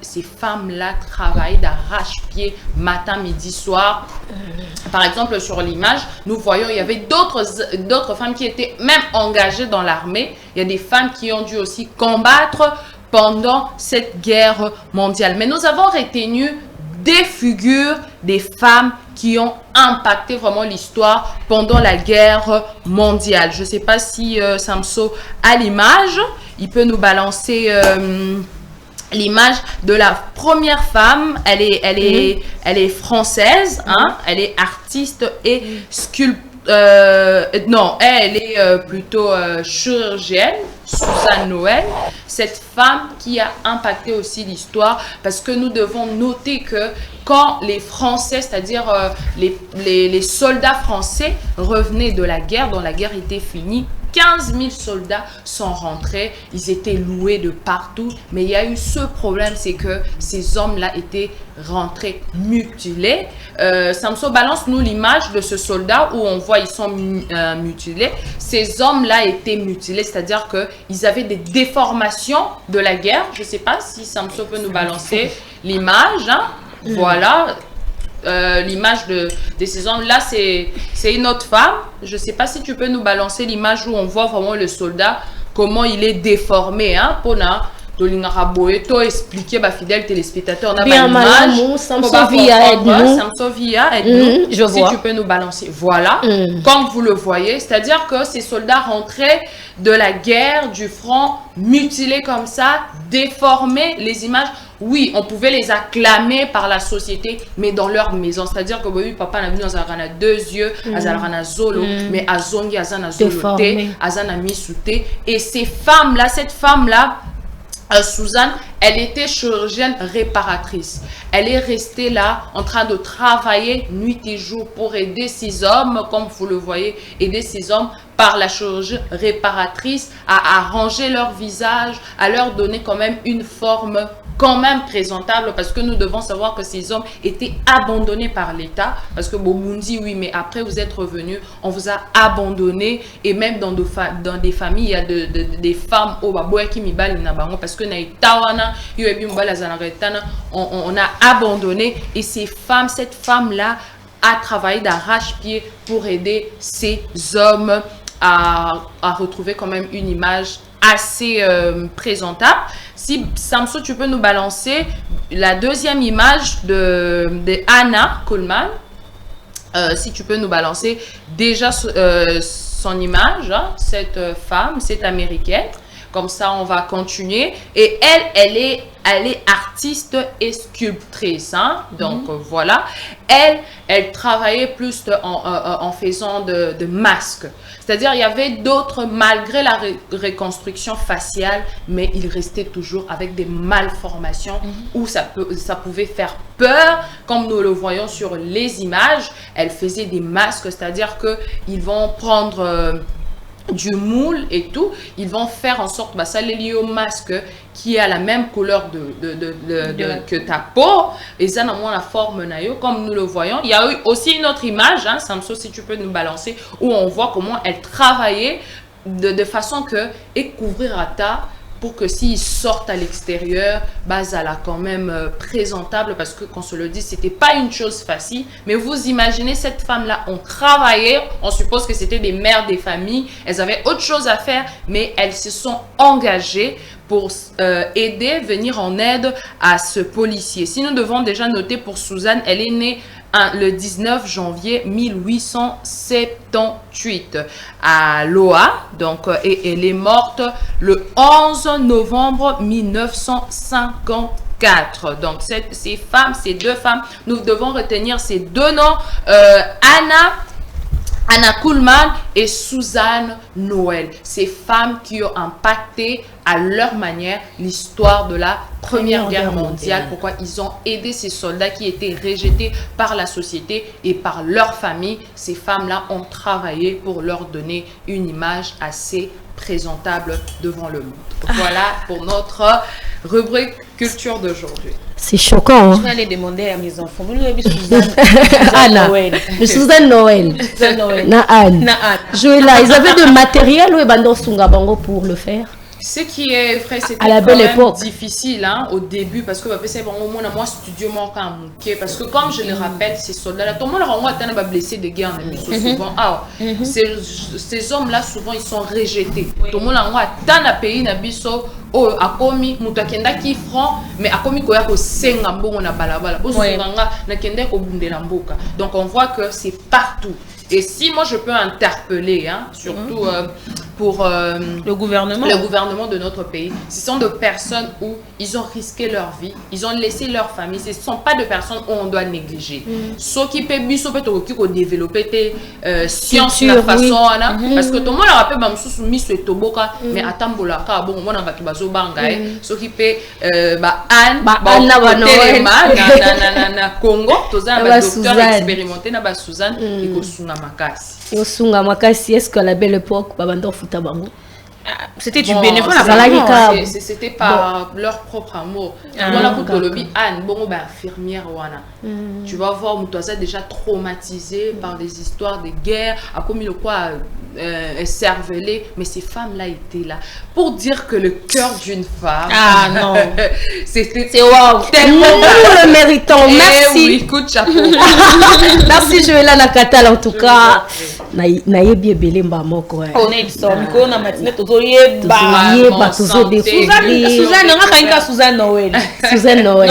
[SPEAKER 2] ces femmes-là travaillaient d'arrache-pied matin, midi, soir. Par exemple, sur l'image, nous voyons, il y avait d'autres femmes qui étaient même engagées dans l'armée. Il y a des femmes qui ont dû aussi combattre pendant cette guerre mondiale. Mais nous avons retenu des figures des femmes qui ont impacté vraiment l'histoire pendant la guerre mondiale. Je ne sais pas si Samso a l'image. Il peut nous balancer l'image de la première femme. Elle est française, hein? Elle est artiste et sculptrice. Non, elle est plutôt chirurgienne, Suzanne Noël, cette femme qui a impacté aussi l'histoire, parce que nous devons noter que quand les Français, c'est-à-dire les soldats français revenaient de la guerre, dont la guerre était finie, 15 000 soldats sont rentrés, ils étaient loués de partout, mais il y a eu ce problème, c'est que ces hommes-là étaient rentrés mutilés. Samso, balance-nous l'image de ce soldat où on voit ils sont mutilés. Ces hommes-là étaient mutilés, c'est-à-dire qu'ils avaient des déformations de la guerre. Je ne sais pas si Samso peut nous balancer l'image. Hein? Voilà. L'image de ces hommes là, c'est une autre femme. Je sais pas si tu peux nous balancer l'image où on voit vraiment le soldat, comment il est déformé, hein, pour expliquer ma fidèle téléspectateur. On a
[SPEAKER 1] bien
[SPEAKER 2] l'image.
[SPEAKER 1] Samso Via, aide-nous. Je vois.
[SPEAKER 2] Si tu peux nous balancer. Voilà. Comme vous le voyez, c'est-à-dire que ces soldats rentraient de la guerre, du front, mutilés comme ça, déformés. Les images, oui, on pouvait les acclamer par la société, mais dans leur maison. C'est-à-dire que oui, papa n'a vu dans un deux yeux, azalrana zolo, mais azongi azana zoloté, azana misouté. Et ces femmes-là, cette femme-là, Suzanne, elle était chirurgienne réparatrice. Elle est restée là en train de travailler nuit et jour pour aider ces hommes, comme vous le voyez, aider ces hommes par la chirurgie réparatrice à arranger leur visage, à leur donner quand même une forme quand même présentable, parce que nous devons savoir que ces hommes étaient abandonnés par l'État, parce que Bobundi, oui, mais après vous êtes revenus, on vous a abandonné, et même dans des familles, il y a des femmes parce que on a abandonné, et ces femmes, cette femme-là a travaillé d'arrache-pied pour aider ces hommes à retrouver quand même une image assez présentable. Si Samso, tu peux nous balancer la deuxième image de Anna Coleman, si tu peux nous balancer déjà son image, hein, cette femme, cette américaine. Comme ça, on va continuer. Et elle est artiste et sculptrice. Hein? Donc, voilà. Elle travaillait plus en faisant de masques. C'est-à-dire, il y avait d'autres, malgré la reconstruction faciale, mais il restait toujours avec des malformations où ça pouvait faire peur, comme nous le voyons sur les images. Elle faisait des masques, c'est-à-dire qu'ils vont prendre du moule et tout, ils vont faire en sorte, ça les lié au masque qui a la même couleur que ta peau, et ça n'a moins la forme naïo, comme nous le voyons. Il y a eu aussi une autre image, hein, Samso, si tu peux nous balancer, où on voit comment elle travaillait de façon que et couvrir à ta pour que s'ils sortent à l'extérieur, ça là quand même présentable, parce que qu'on se le dit, c'était pas une chose facile. Mais vous imaginez, cette femme-là, on travaillait, on suppose que c'était des mères des familles, elles avaient autre chose à faire, mais elles se sont engagées pour venir en aide à ce policier. Si nous devons déjà noter pour Suzanne, elle est née le 19 janvier 1878 à Loa, donc, et elle est morte le 11 novembre 1954. Donc, ces deux femmes, nous devons retenir ces deux noms, Anna Kuhlman et Suzanne Noël. Ces femmes qui ont impacté à leur manière l'histoire de la Première Guerre mondiale. Pourquoi ils ont aidé ces soldats qui étaient rejetés par la société et par leur famille. Ces femmes-là ont travaillé pour leur donner une image assez présentable devant le monde. Voilà pour notre rubrique culture d'aujourd'hui.
[SPEAKER 1] C'est choquant. Hein?
[SPEAKER 3] Je vais aller demander à mes enfants. Vous avez Suzanne Noël.
[SPEAKER 1] Suzanne Noël. Na Anne. Joëlla, ils avaient de matériel ou pour le faire?
[SPEAKER 2] Ce qui est vrai, c'était
[SPEAKER 1] à la belle époque
[SPEAKER 2] difficile hein, au début parce que c'est bon, au moins moi studio parce que comme je le rappelle, ces soldats là, tout le monde a blessé de guerre souvent. Ces hommes là souvent ils sont rejetés. Tout le monde a dans le pays na biso a commis mutakenda qui franc mais a commis koya ko senga mbongo na balabala bo sunganga na kende ko bundela mboka. Donc on voit que c'est partout. Et si moi je peux interpeller, hein, surtout pour le gouvernement de notre pays, ce sont des personnes où ils ont risqué leur vie, ils ont laissé leur famille, ce ne sont pas des personnes où on doit négliger. Ce qui peut développer des sciences de façon, parce que tout le monde a rappelé mais attends, bon, on va tout ce qui peut Congo, tous un docteur expérimenté na Suzanne et
[SPEAKER 1] Yosunga Makasi, est-ce qu'à la belle époque,
[SPEAKER 3] c'était du bénévole.
[SPEAKER 2] C'était par leur propre amour. Infirmière, tu vas voir, Moutouaza déjà traumatisé par des histoires de guerre, a commis le quoi cervelé, mais ces femmes-là étaient là pour dire que le cœur d'une femme. Ah non, c'était wow. Tellement
[SPEAKER 1] nous le méritons. Merci.
[SPEAKER 2] Oui, écoute, chapeau.
[SPEAKER 1] Merci Joëlla Nakatala en tout cas. Nayebi ebele mbamoko.
[SPEAKER 3] On est Suzanne Noël.
[SPEAKER 1] Suzanne Noël.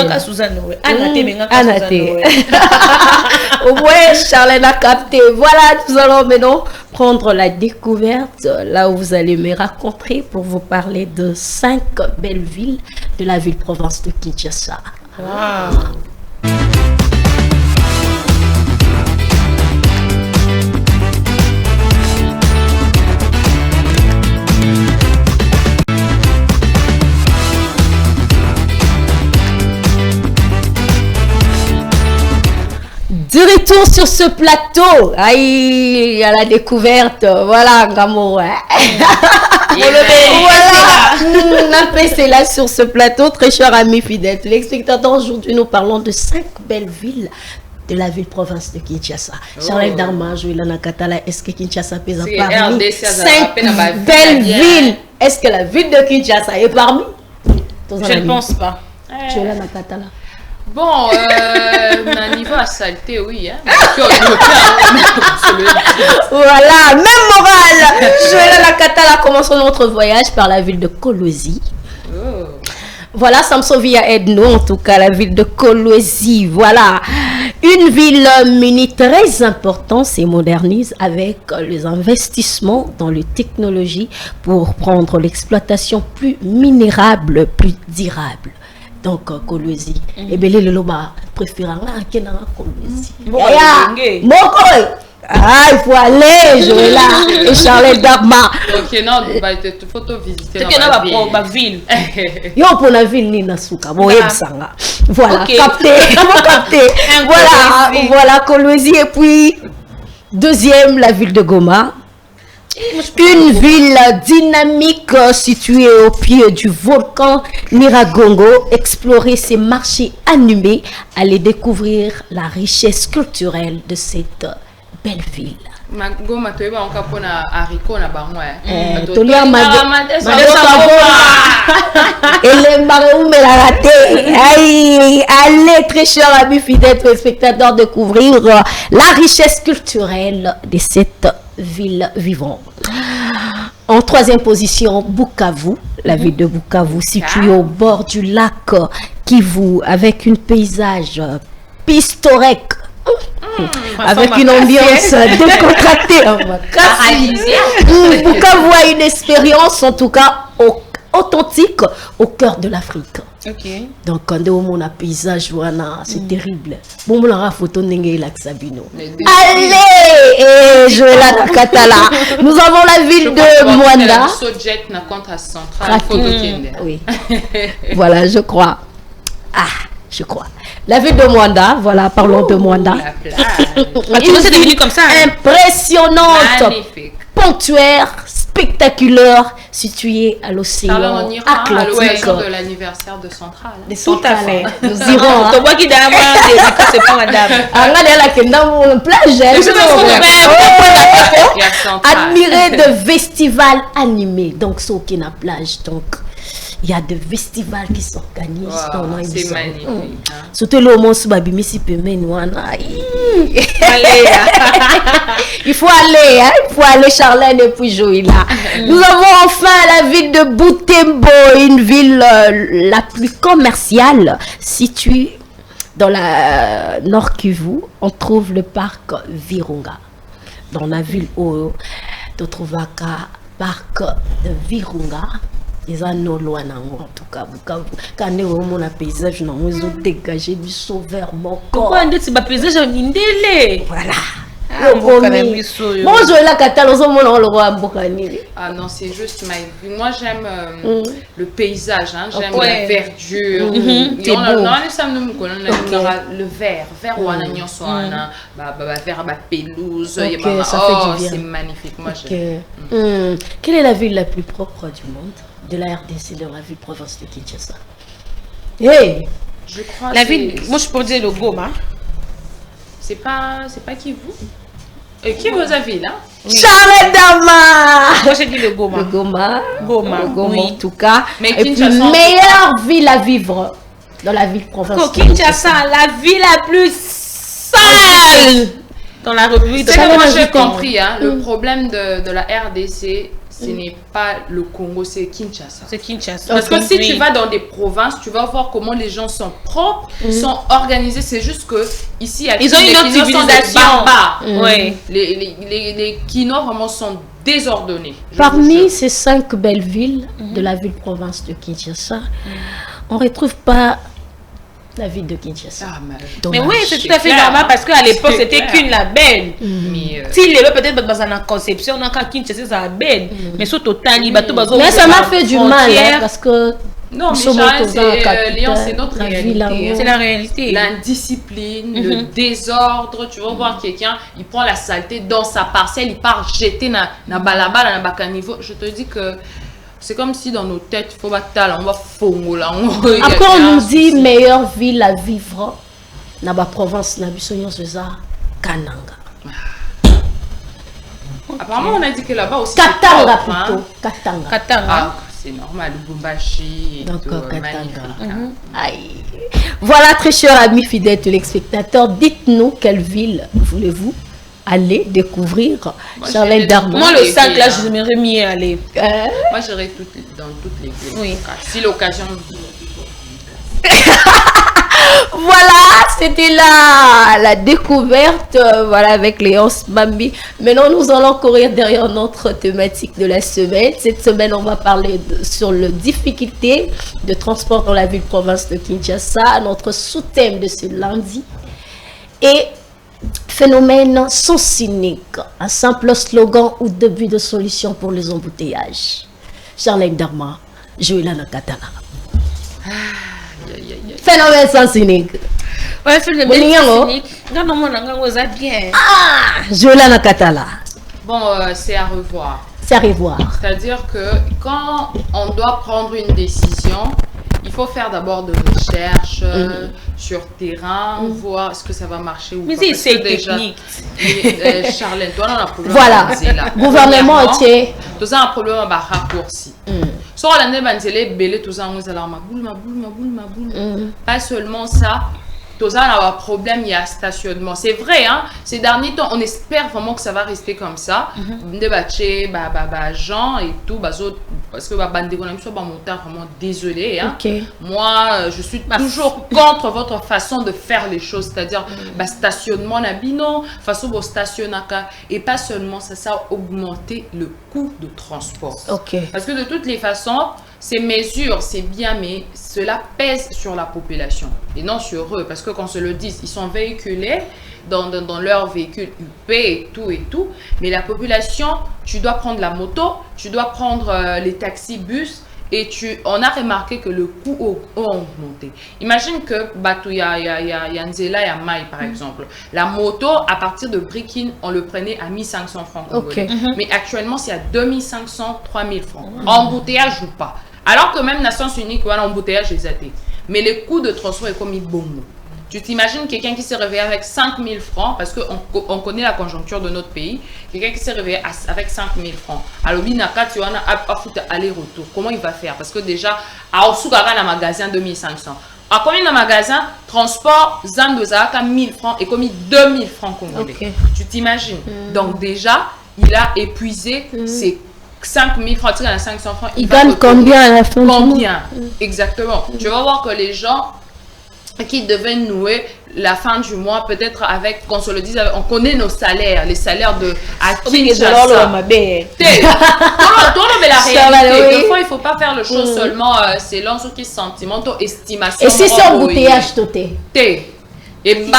[SPEAKER 1] Ouais, Charlène a capté. Voilà, nous allons maintenant prendre la découverte. Là où vous allez me raconter pour vous parler de 5 belles villes de la ville-province de Kinshasa. Wow. De retour sur ce plateau, aïe, à la découverte, voilà, Gamo. Voilà, c'est là sur ce plateau, très cher ami fidèle. Les spectateurs, aujourd'hui, nous parlons de 5 belles villes de la ville-province de Kinshasa. Charles Darma, Joëlla Nakatala, est-ce que Kinshasa pèse parmi 5 belles villes? Est-ce que la ville de Kinshasa est parmi?
[SPEAKER 3] Je ne pense pas.
[SPEAKER 1] Joëlla Nakatala.
[SPEAKER 2] Bon, à niveau à saleté, oui. Hein.
[SPEAKER 1] Voilà, même morale. Joëlla Nakatala, commençons notre voyage par la ville de Kolwezi. Voilà, Samsovia aide-nous, en tout cas, la ville de Kolwezi. Voilà. Une ville munie très importante se modernise avec les investissements dans les technologies pour prendre l'exploitation plus minérable, plus durable. Donc, Kolwezi. Et bien, le loba préférant Kolwezi. Ah, il faut aller, Joëlla et Charlotte Darma.
[SPEAKER 2] Ok, non, il faut visiter
[SPEAKER 3] la ville.
[SPEAKER 1] Yo, pour la ville, ni Nasuka. Bon, voilà, capté. Voilà, Kolwezi. Et puis, deuxième, la ville de Goma. Une ville dynamique située au pied du volcan Nyiragongo. Explorer ces marchés animés, aller découvrir la richesse culturelle de cette belle ville.
[SPEAKER 2] Goma, tu es en capona haricot na bango.
[SPEAKER 1] Allez, très cher ami fidèle spectateur, découvrir la richesse culturelle de cette ville vivante. En troisième position, Bukavu, la ville de Bukavu, située au bord du lac Kivu, avec un paysage pittoresque. Avec une ambiance décontractée. Bukavu a une expérience, en tout cas, authentique au cœur de l'Afrique.
[SPEAKER 3] Okay.
[SPEAKER 1] Donc, quand on a un paysage, c'est terrible. Bon, on a photo Allez, Joëlla Nakatala. Nous avons la ville de Mwanda. Oui. Voilà, je crois. La ville de Mwanda, voilà, parlons de Mwanda.
[SPEAKER 3] Comme ça,
[SPEAKER 1] impressionnante,
[SPEAKER 2] magnifique,
[SPEAKER 1] ponctuaire, spectaculaire, située à l'océan Atlantique.
[SPEAKER 2] de l'anniversaire de Centrale.
[SPEAKER 1] Tout à fait. Nous irons. Admirer de festivals animés. Donc, c'est au Kenya plage. Donc, il y a des festivals qui s'organisent.
[SPEAKER 2] C'est magnifique.
[SPEAKER 1] Surtout le moment où Babi Messi peut il faut aller, Charlène et puis Joëlla. Nous avons enfin la ville de Butembo, une ville la plus commerciale, située dans la Nord Kivu. On trouve le parc Virunga. Dans la ville où on trouve un parc de Virunga. Ils ont loin en tout cas. Quand on a un paysage, ils ont dégagé du sauveur mon corps.
[SPEAKER 3] Pourquoi on a un paysage?
[SPEAKER 1] Voilà.
[SPEAKER 2] Bonjour
[SPEAKER 1] la
[SPEAKER 2] Ah non, c'est juste ma vie. Moi j'aime le paysage, hein. J'aime la verdure. Le vert ou un agneau vert à pelouse. C'est magnifique. Moi j'aime.
[SPEAKER 1] Quelle est la ville la plus propre du monde? De la RDC, de la ville province de Kinshasa. Hey!
[SPEAKER 2] Je crois
[SPEAKER 3] la ville, moi je peux dire le Goma.
[SPEAKER 2] C'est pas Kivu. Qui vous a vu là?
[SPEAKER 1] Charlotte Darma!
[SPEAKER 3] Moi j'ai dit le Goma.
[SPEAKER 1] Le Goma,
[SPEAKER 3] oui.
[SPEAKER 1] En tout cas.
[SPEAKER 2] Mais
[SPEAKER 1] et puis, meilleure ville à vivre dans la ville province de
[SPEAKER 3] Kinshasa, la ville la plus sale dans la République.
[SPEAKER 2] C'est que moi j'ai compris, hein, le problème de la RDC. Ce n'est pas le Congo, c'est Kinshasa.
[SPEAKER 3] C'est Kinshasa.
[SPEAKER 2] Parce que si tu vas dans des provinces, tu vas voir comment les gens sont propres, sont organisés. C'est juste que ici,
[SPEAKER 3] ils ont une autre civilisation.
[SPEAKER 2] Les Kinois vraiment sont désordonnés.
[SPEAKER 1] Parmi ces 5 belles villes de la ville-province de Kinshasa, on ne retrouve pas la ville de Kinshasa.
[SPEAKER 3] Mais oui, c'est tout à fait normal parce qu'à l'époque, c'était qu'une label. S'il est peut-être dans la conception, on a Kinshasa, c'est la belle. Mais surtout,
[SPEAKER 1] mais ça m'a fait du mal parce que.
[SPEAKER 2] Non, mais Lyon, c'est notre réalité.
[SPEAKER 3] C'est la réalité.
[SPEAKER 2] L'indiscipline, le désordre. Tu vas voir quelqu'un, il prend la saleté dans sa parcelle, il part jeter dans balabala, dans bakaniveau. Je te dis que. C'est comme si dans nos têtes, il faut battre, on va fongo là.
[SPEAKER 1] Après, on nous dit meilleure ville à vivre dans la province, dans la Kananga.
[SPEAKER 2] Apparemment, on a dit que là-bas aussi.
[SPEAKER 1] Katanga plutôt. Katanga.
[SPEAKER 2] Ah, c'est normal, Lubumbashi.
[SPEAKER 1] Donc, Katanga. Aïe. Voilà, très chers amis fidèles téléspectateurs, dites-nous quelle ville voulez-vous aller découvrir Charlène Darma.
[SPEAKER 3] Moi, le 5 là, je m'aimerais mieux aller.
[SPEAKER 2] Moi, j'irai dans toutes les villes.
[SPEAKER 3] Oui.
[SPEAKER 2] Si l'occasion.
[SPEAKER 1] Voilà, c'était la découverte, voilà, avec Léonce Mambi. Maintenant, nous allons courir derrière notre thématique de la semaine. Cette semaine, on va parler sur les difficultés de transport dans la ville-province de Kinshasa, notre sous-thème de ce lundi. Et phénomène sans cynique, un simple slogan ou début de solution pour les embouteillages. Charlène Darma, Joëla Nakatala. Phénomène sans cynique.
[SPEAKER 3] Ouais, phénomène sans cynique. Bien.
[SPEAKER 1] Ah, Joëla Nakatala.
[SPEAKER 2] Bon, c'est à revoir.
[SPEAKER 1] C'est à revoir.
[SPEAKER 2] C'est-à-dire que quand on doit prendre une décision, il faut faire d'abord de recherches sur terrain, voir ce que ça va marcher ou pas.
[SPEAKER 3] Mais c'est technique.
[SPEAKER 2] Charlène, toi, on a un problème.
[SPEAKER 1] Voilà, gouvernement entier.
[SPEAKER 2] Tout ça, un problème à raccourci. Sur l'année, belé, tout ça, on est là, ma boule. Pas seulement ça. Tout ça, on a un problème, il y a stationnement. C'est vrai, hein. Ces derniers temps, on espère vraiment que ça va rester comme ça. Gens et tout, parce que vraiment désolé. Hein.
[SPEAKER 1] Okay.
[SPEAKER 2] Moi, je suis toujours contre votre façon de faire les choses, c'est-à-dire stationnement nabino, façon de stationner et pas seulement ça, ça a augmenté le coût de transport.
[SPEAKER 1] Okay.
[SPEAKER 2] Parce que de toutes les façons, ces mesures, c'est bien, mais cela pèse sur la population et non sur eux. Parce que qu'on se le dise, ils sont véhiculés dans leur véhicule UP et tout. Mais la population, tu dois prendre la moto, tu dois prendre les taxis, bus. Et on a remarqué que le coût a augmenté. Imagine que il y a Nzela et Maï, par exemple. La moto, à partir de Brikin, on le prenait à 1500 francs. Okay. Mais actuellement, c'est à 2500, 3000 francs. Embouteillage ou pas. Alors que même Nations Unies, embouteillage est athée. Mais le coût de transport est comme bon. Tu t'imagines quelqu'un qui s'est réveillé avec 5000 francs, parce qu'on connaît la conjoncture de notre pays, quelqu'un qui s'est réveillé avec 5000 francs. Alors, il n'a qu'à aller-retour. Comment il va faire? Parce que déjà, à Osugara, dans un magasin, 2500. À combien dans un magasin, transport, Zandozaka, 1000 francs et comme 2000 francs congolais. Okay. Tu t'imagines? Donc, déjà, il a épuisé ses 5000 francs, tu as 500 francs.
[SPEAKER 1] Il gagne combien à la fin?
[SPEAKER 2] Combien? Exactement. Tu vas voir que les gens qui devaient nouer la fin du mois, peut-être avec, qu'on se le dise, on connaît nos salaires, les salaires de à Kinshasa. Des fois, il ne faut pas faire le chose seulement selon ce qui est sentimental, estimation.
[SPEAKER 1] Et si c'est embouteillage, tout est.
[SPEAKER 2] Et
[SPEAKER 1] bien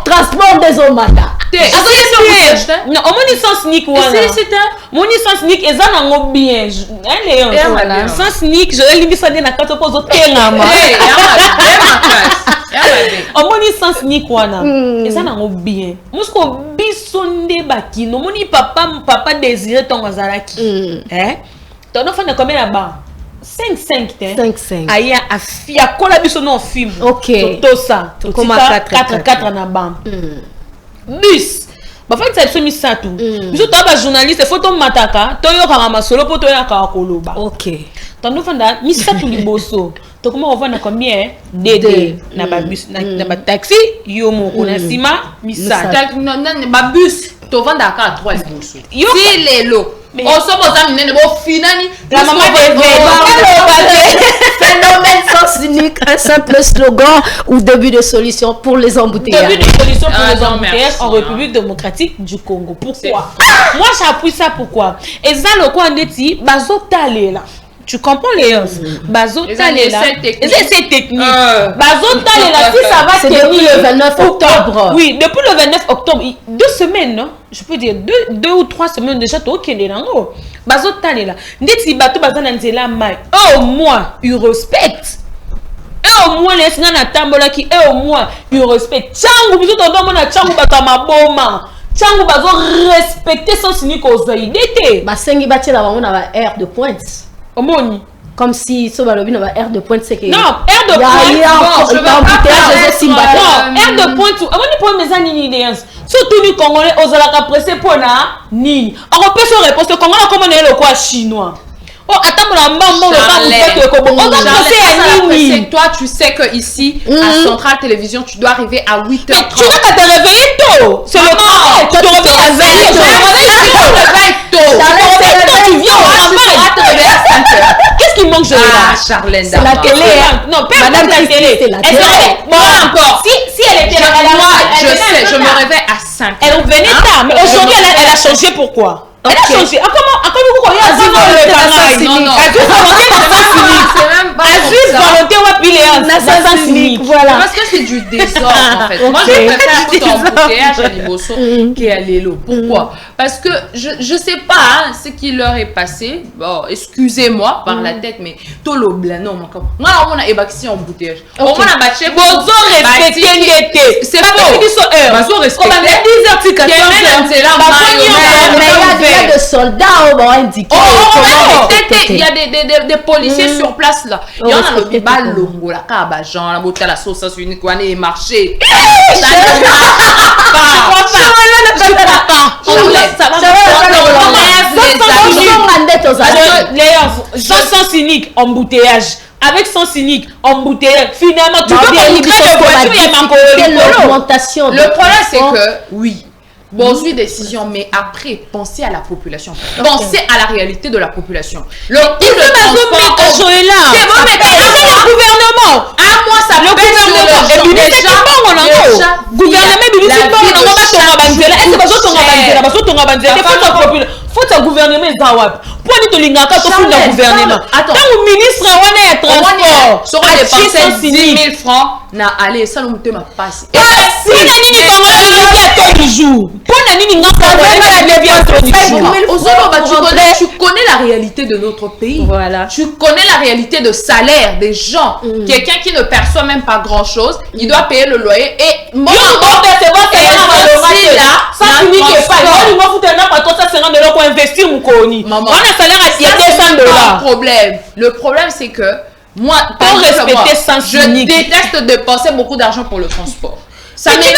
[SPEAKER 1] transport des omata.
[SPEAKER 3] Non, on dit sans sneak mon sans sneak et ça n'en bien. Sans sneak, je limite ça des nakata pose au tenama. On dit sans sneak wana. Et ça n'en bien. Musko bisonde baki. No moni papa désiré ton azaraki. Ton enfant de combien là-bas? 5-5. Aïe, a fia kola biso non film.
[SPEAKER 1] Ok.
[SPEAKER 3] Tout ça. 4 na bam. Bus. Ba fait ça semi ça tout. Biso to ba journaliste photo mataka, to yo kanga masolo poto ya ka koloba.
[SPEAKER 1] Ok.
[SPEAKER 3] Ton enfant da mi ça tout liboso. To comment on va na combien? Dédé na ba bus na ba taxi yo mo ko na sima mi ça.
[SPEAKER 2] Non ba bus to vanda ka 3 liboso. Si les lots. On se pose finani.
[SPEAKER 1] La maman phénomène sans cynique, un simple slogan ou début de solution pour les embouteillages.
[SPEAKER 3] Début de solution pour les embouteillages en République démocratique du Congo. Pourquoi? Moi j'appuie ça pourquoi? Et ça le quoi on dit bazo talé là. Tu comprends les bazo talé là. C'est technique. Bazo talé là si ça va
[SPEAKER 1] c'est depuis le 29 octobre.
[SPEAKER 3] Oui, depuis le 29 octobre, 2 semaines non? Je peux dire 2 ou 3 semaines déjà to kende nango. Bazo talé là. Ndeti bato bazana nzela mai. Au moins, il respecte. Et au moins les ngana tambola qui et au moins il respecte. Changu biso to do mona changu bato maboma. Changu bazo respecter sans cynique aux idété.
[SPEAKER 1] Ba sengi bati la bango na ba air de pointe.
[SPEAKER 3] Omoni.
[SPEAKER 1] Comme si ça va le air de pointe c'est que
[SPEAKER 3] non air de pointe
[SPEAKER 1] je vais pas
[SPEAKER 3] air de pointe avant de prendre mes années surtout les Congolais aux alaka pressé pour na ni on peut se répondre que Congolais comme on est le quoi chinois oh attends la maman le pas vous que on va passer à nini
[SPEAKER 2] toi, tu sais que ici, à Centrale Télévision, tu dois arriver à 8h30.
[SPEAKER 3] Mais tu dois te réveiller tôt. C'est le travail. Tu te réveilles à 20h.
[SPEAKER 2] Tu
[SPEAKER 3] tu viens au travail.
[SPEAKER 2] te réveiller à 5h.
[SPEAKER 3] Qu'est-ce qui manque,
[SPEAKER 2] Charlène,
[SPEAKER 1] c'est la télé.
[SPEAKER 3] Non, peu importe la télé.
[SPEAKER 1] C'est la télé.
[SPEAKER 3] Bon, encore. Si elle était là,
[SPEAKER 2] je sais, je me réveille à 5h.
[SPEAKER 3] Elle venait tard, mais aujourd'hui, elle a changé. Pourquoi? Elle a changé. Comment vous voyez?
[SPEAKER 2] Voilà. Parce que c'est du désordre en fait. Moi je préfère tout embouteillage à Liboso qu'à Lélo. Pourquoi? Parce que je sais pas ce qui leur est passé. Bon, excusez-moi par la tête, mais tout le blanc, non, moi on a évacué embouteillage. On a battu.
[SPEAKER 3] Bozo respecter l'été.
[SPEAKER 2] C'est faux. Bozo respecter.
[SPEAKER 1] Il y a des soldats au indiqué.
[SPEAKER 2] Il y a des policiers sur place là. Il y en a le bal longo la cabajan la bouteille la sauce unique on est marché.
[SPEAKER 3] Sans cynique, embouteillage. Avec son cynique, embouteillage. Finalement, tu peux
[SPEAKER 1] l'augmentation.
[SPEAKER 2] Le problème, c'est que, oui, bon, une décision, mais après, pensez à la population. Pensez à la réalité de la population. Le coût de transport,
[SPEAKER 3] c'est bon, mais le gouvernement.
[SPEAKER 2] À moi, ça peut être
[SPEAKER 3] le gouvernement est pour nous tolingaka to funda gouvernement. Attends, le ministre on est transport.
[SPEAKER 2] Sur les 10 000 francs na aller ça nous te ma passe.
[SPEAKER 3] Si na nini bango à tous les jours. Pour na nini
[SPEAKER 2] tu connais la réalité de notre pays.
[SPEAKER 1] Voilà.
[SPEAKER 2] Tu connais la réalité de salaire des gens. Quelqu'un qui ne perçoit même pas grand chose, il doit payer le loyer et moi le problème c'est que moi
[SPEAKER 3] pour respecter
[SPEAKER 2] je déteste dépenser beaucoup d'argent pour le transport. Ça m'énerve.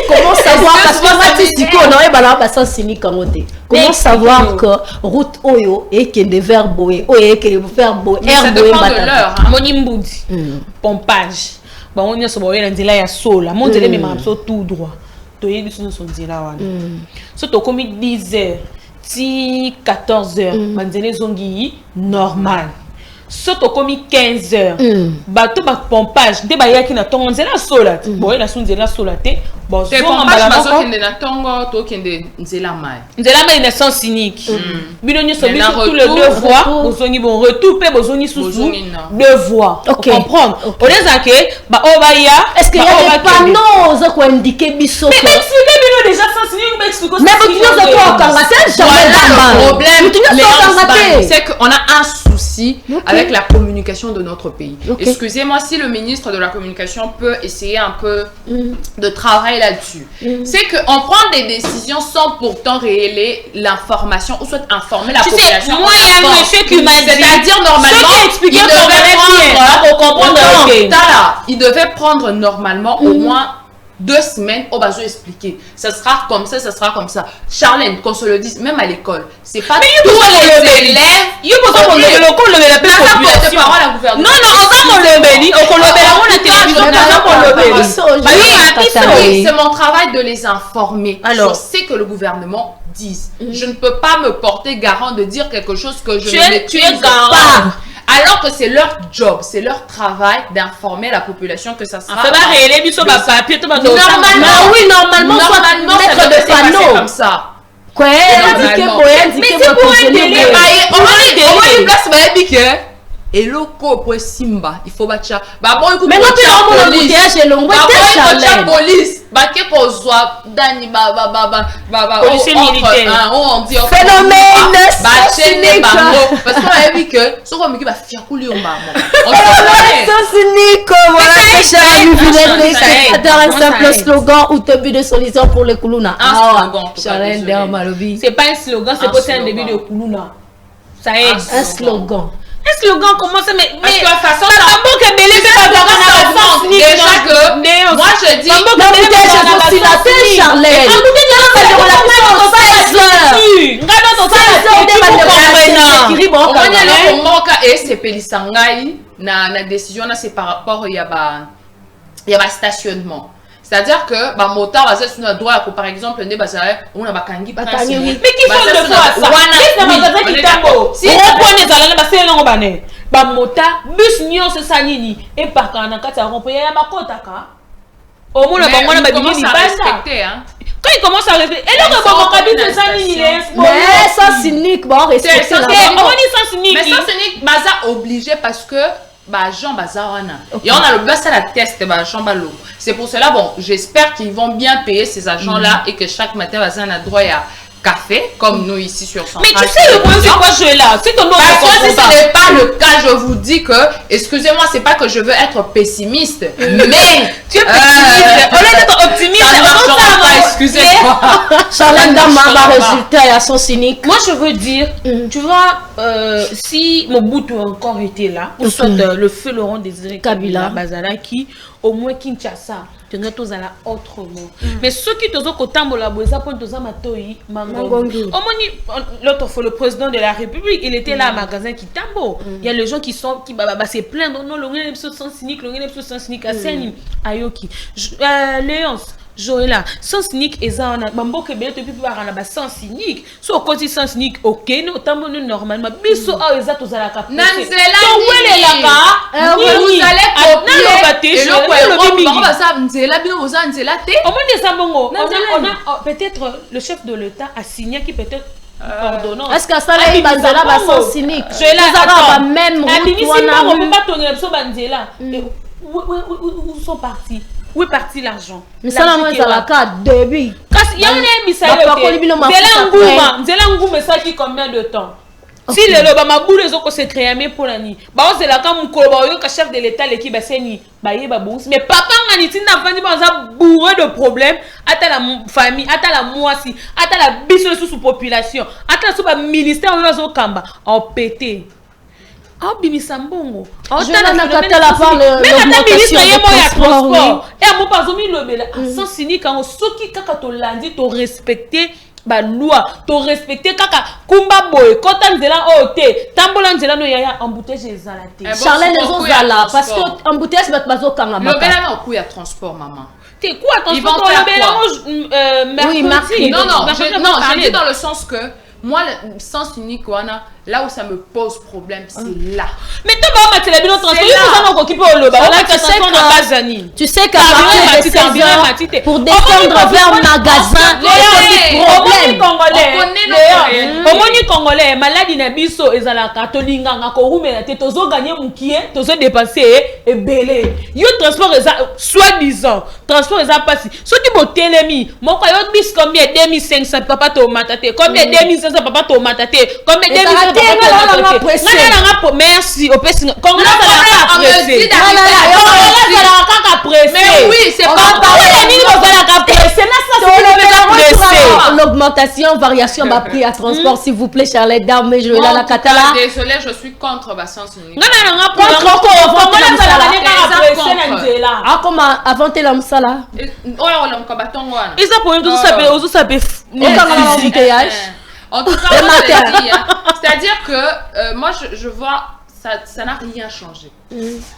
[SPEAKER 1] Comment savoir parce que comment savoir que route oyo et que des verbes et que faire beau
[SPEAKER 2] ça dépend de l'heure.
[SPEAKER 3] Monimboudi pompage bon on y a ce boy là ya sola mon télé même tout droit to yebi son là wana so to comme 10h ti 14h manzele zongi normal soto komi 15h bato ba pompage de ba yaki na tongo nzela sola boye na sunzela sola te bon
[SPEAKER 2] so pompage bazo kende na tongo to kende nzela mai
[SPEAKER 3] na sens cynique bino nyoso biso tout le deux voies bozongi bon retour pe bozongi susu deux voies comprendre on les que ba obaya
[SPEAKER 1] est-ce qu'il y a des panneaux za ko indiquer biso
[SPEAKER 3] mais expliquez bino déjà sens cynique mais expliquez
[SPEAKER 1] mais vous za ko kangate jamais
[SPEAKER 2] le problème c'est qu'on a un souci avec la communication de notre pays. Excusez-moi si le ministre de la communication peut essayer un peu de travailler là-dessus. C'est qu'on prend des décisions sans pourtant révéler l'information ou soit informer la population.
[SPEAKER 3] Moi, il y a un monsieur qui m'a dit,
[SPEAKER 2] c'est-à-dire il devait prendre normalement au moins 2 semaines au bateau expliquer. Ça sera comme ça, ça sera comme ça. Charlène, qu'on se le dise, même à l'école, c'est pas tous les élèves.
[SPEAKER 3] Non,
[SPEAKER 2] c'est mon travail de les informer. Je sais que le gouvernement dise. Je ne peux pas me porter garant de dire quelque chose que je ne maîtrise pas. Alors que c'est leur job, c'est leur travail d'informer la population que ça sera. Normalement, mettre des panneaux comme ça.
[SPEAKER 1] Quoi?
[SPEAKER 2] Et loco pour Simba, il faut battre. Bah bon, écoute,
[SPEAKER 1] mais non,
[SPEAKER 2] police. Bah qu'est-ce qu'on soit Dani
[SPEAKER 3] policier militaire.
[SPEAKER 2] On dit
[SPEAKER 1] phénomène.
[SPEAKER 2] Bah chez parce qu'on a vu que ce qu'on me dit bah fiacouli on va.
[SPEAKER 1] Voilà, un simple slogan ou début de solution pour le Kuluna.
[SPEAKER 3] C'est pas un slogan, c'est pas un début de Kuluna. Ça est
[SPEAKER 1] un slogan.
[SPEAKER 3] Est-ce que le gars commence à... Mais
[SPEAKER 2] parce que de toute façon,
[SPEAKER 3] ça que Bélé fait
[SPEAKER 2] déjà que moi je dis na décision là c'est par rapport il y a stationnement. C'est-à-dire que bah motard va sur le droit par exemple ne ba on a ba kangi
[SPEAKER 3] mais qui font de fois ça c'est magasin qui tambo si on prenait ça là ba c'est longo bané ba motard bus nyon c'est ça nini et par quand na kati ya rond-point ya makota ka au moins ba ngona ba bini ba respecter hein quand il commence à respecter et là ba kabine ça nini
[SPEAKER 1] mais ça cynique bon respecter
[SPEAKER 3] on dit ça cynique
[SPEAKER 2] mais ça cynique baza obligé parce que bah Jean Bazawana et on a le bas à la test bah Jean Balo. C'est pour cela bon j'espère qu'ils vont bien payer ces agents là et que chaque matin Bazan a droit à café comme nous ici sur Central.
[SPEAKER 3] Mais tu sais le point c'est quoi je suis là si ton nom
[SPEAKER 2] parce que si ce n'est pas le cas je vous dis que excusez-moi c'est pas que je veux être pessimiste mais
[SPEAKER 3] tu es pessimiste au lieu d'être optimiste
[SPEAKER 2] ça ne marchera pas excusez-moi.
[SPEAKER 1] Charlène Dama va résultat à son cynique.
[SPEAKER 3] Moi je veux dire tu vois si Mobutu encore était là ou soit le feu Laurent Désiré Kabila Bazala qui au moins Kinshasa tu as tous à la autrement mais ceux qui te ont kotambola boza pour tous à matoi mangongi au moins l'autre fois le président de la République il était là à magasin qui tambo il y a les gens qui sont qui se plaindre non le rien sans cynique à Seni Ayoki Léonce Joëlla, sans cynique et ça on a mambo que belle depuis par en bas sans cynique so côté sans cynique ok nous tambo nous normalement biso a eza tous à la cap
[SPEAKER 2] nanzela
[SPEAKER 3] vous
[SPEAKER 2] allez copier
[SPEAKER 3] et le
[SPEAKER 2] va ça nzela bino vous nzela té
[SPEAKER 3] au moins ça bongo on a peut-être le chef de l'État a signé qui peut-être ordonnance
[SPEAKER 1] est-ce que ça là banzela ba sans cynique
[SPEAKER 3] je là
[SPEAKER 1] même
[SPEAKER 3] on peut pas tourner sur banzela où sont partis. Où est parti l'argent?
[SPEAKER 1] Mais ça là c'est la carte début.
[SPEAKER 3] Parce il y a un misala Nzela Ngoumé ça qui combien de temps? Si le Obama boule les autres se créent mais pour l'année. Bah c'est là quand mon collaborateur que chef de l'État l'équipe baseni baye babous mais papa maniti n'a pas dit ça bourré de problèmes à la famille à la moisi à la bise sous population à la sous ministère au Kamba en pété. Ah bimisambongo
[SPEAKER 1] je n'en katala par l'augmentation de transport
[SPEAKER 3] et à mon pas omi lobela sans cynique quand soki kaka to landi to respecter ba loi to respecter kaka kumba boy kota nzela ote tambola nzela no yaya embouteillage ezalate
[SPEAKER 1] Charlène ezozala parce que embouteillage bazo kanga maka
[SPEAKER 2] lobela na coup ya transport maman
[SPEAKER 3] t'es quoi transport lobela
[SPEAKER 2] oui merci non je dis dans le sens que moi, le sens unique, là où ça me pose problème, c'est là.
[SPEAKER 3] Mais tu vas mettre les bilans transport,
[SPEAKER 1] tu sais qu'à partir de 16 heures, pour descendre vers le magasin, il y a des problèmes.
[SPEAKER 3] Au moins, Congolais, maladie na biso, ezalaka, tolinganga, korumela, tozo gagner moukié, tozo dépenser, et belé. Yo transport, soi-disant, transport, pas si. Ce qui m'a télémi, mon coyote bis combien 2500 papa tomatate, combien 2500 papa tomatate, combien 2500 papa tomatate. Merci, au pessin. Congolais,
[SPEAKER 2] mais oui, c'est pas
[SPEAKER 1] l'augmentation, variation de prix à transport, s'il vous plaît, Charlotte Dame, mais je vais la Katala.
[SPEAKER 2] Désolé, je suis contre ma sens unique.
[SPEAKER 1] Ah, comment avant tes lames ça là?
[SPEAKER 3] Et ça pour nous, ça peut
[SPEAKER 2] en tout cas, c'est-à-dire que moi je vois ça n'a rien changé.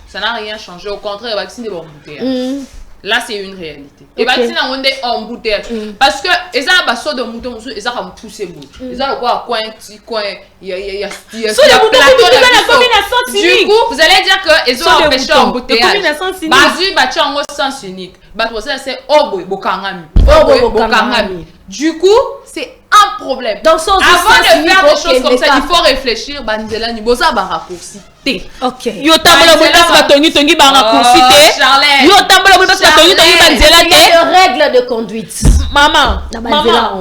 [SPEAKER 2] Ça n'a rien changé. Au contraire, le vaccin est embouteillage. Là, c'est une réalité. Le vaccin est embouteillage. Parce que les gens ont de mouton, ils ont poussé bout. Ils ont quoi coin, il y a du coup, vous allez dire que ils ont empêché l'embouteillage. Bazu battu en sens unique. C'est du coup, c'est un problème.
[SPEAKER 1] Donc,
[SPEAKER 2] avant de faire des choses comme ça, il faut réfléchir. Banzela ni boza ba raccourci.
[SPEAKER 3] Ok. Yo tambola bola tongi ba raccourci. Yo tambola bola tongi banzela te.
[SPEAKER 1] Règle de conduite.
[SPEAKER 3] Maman,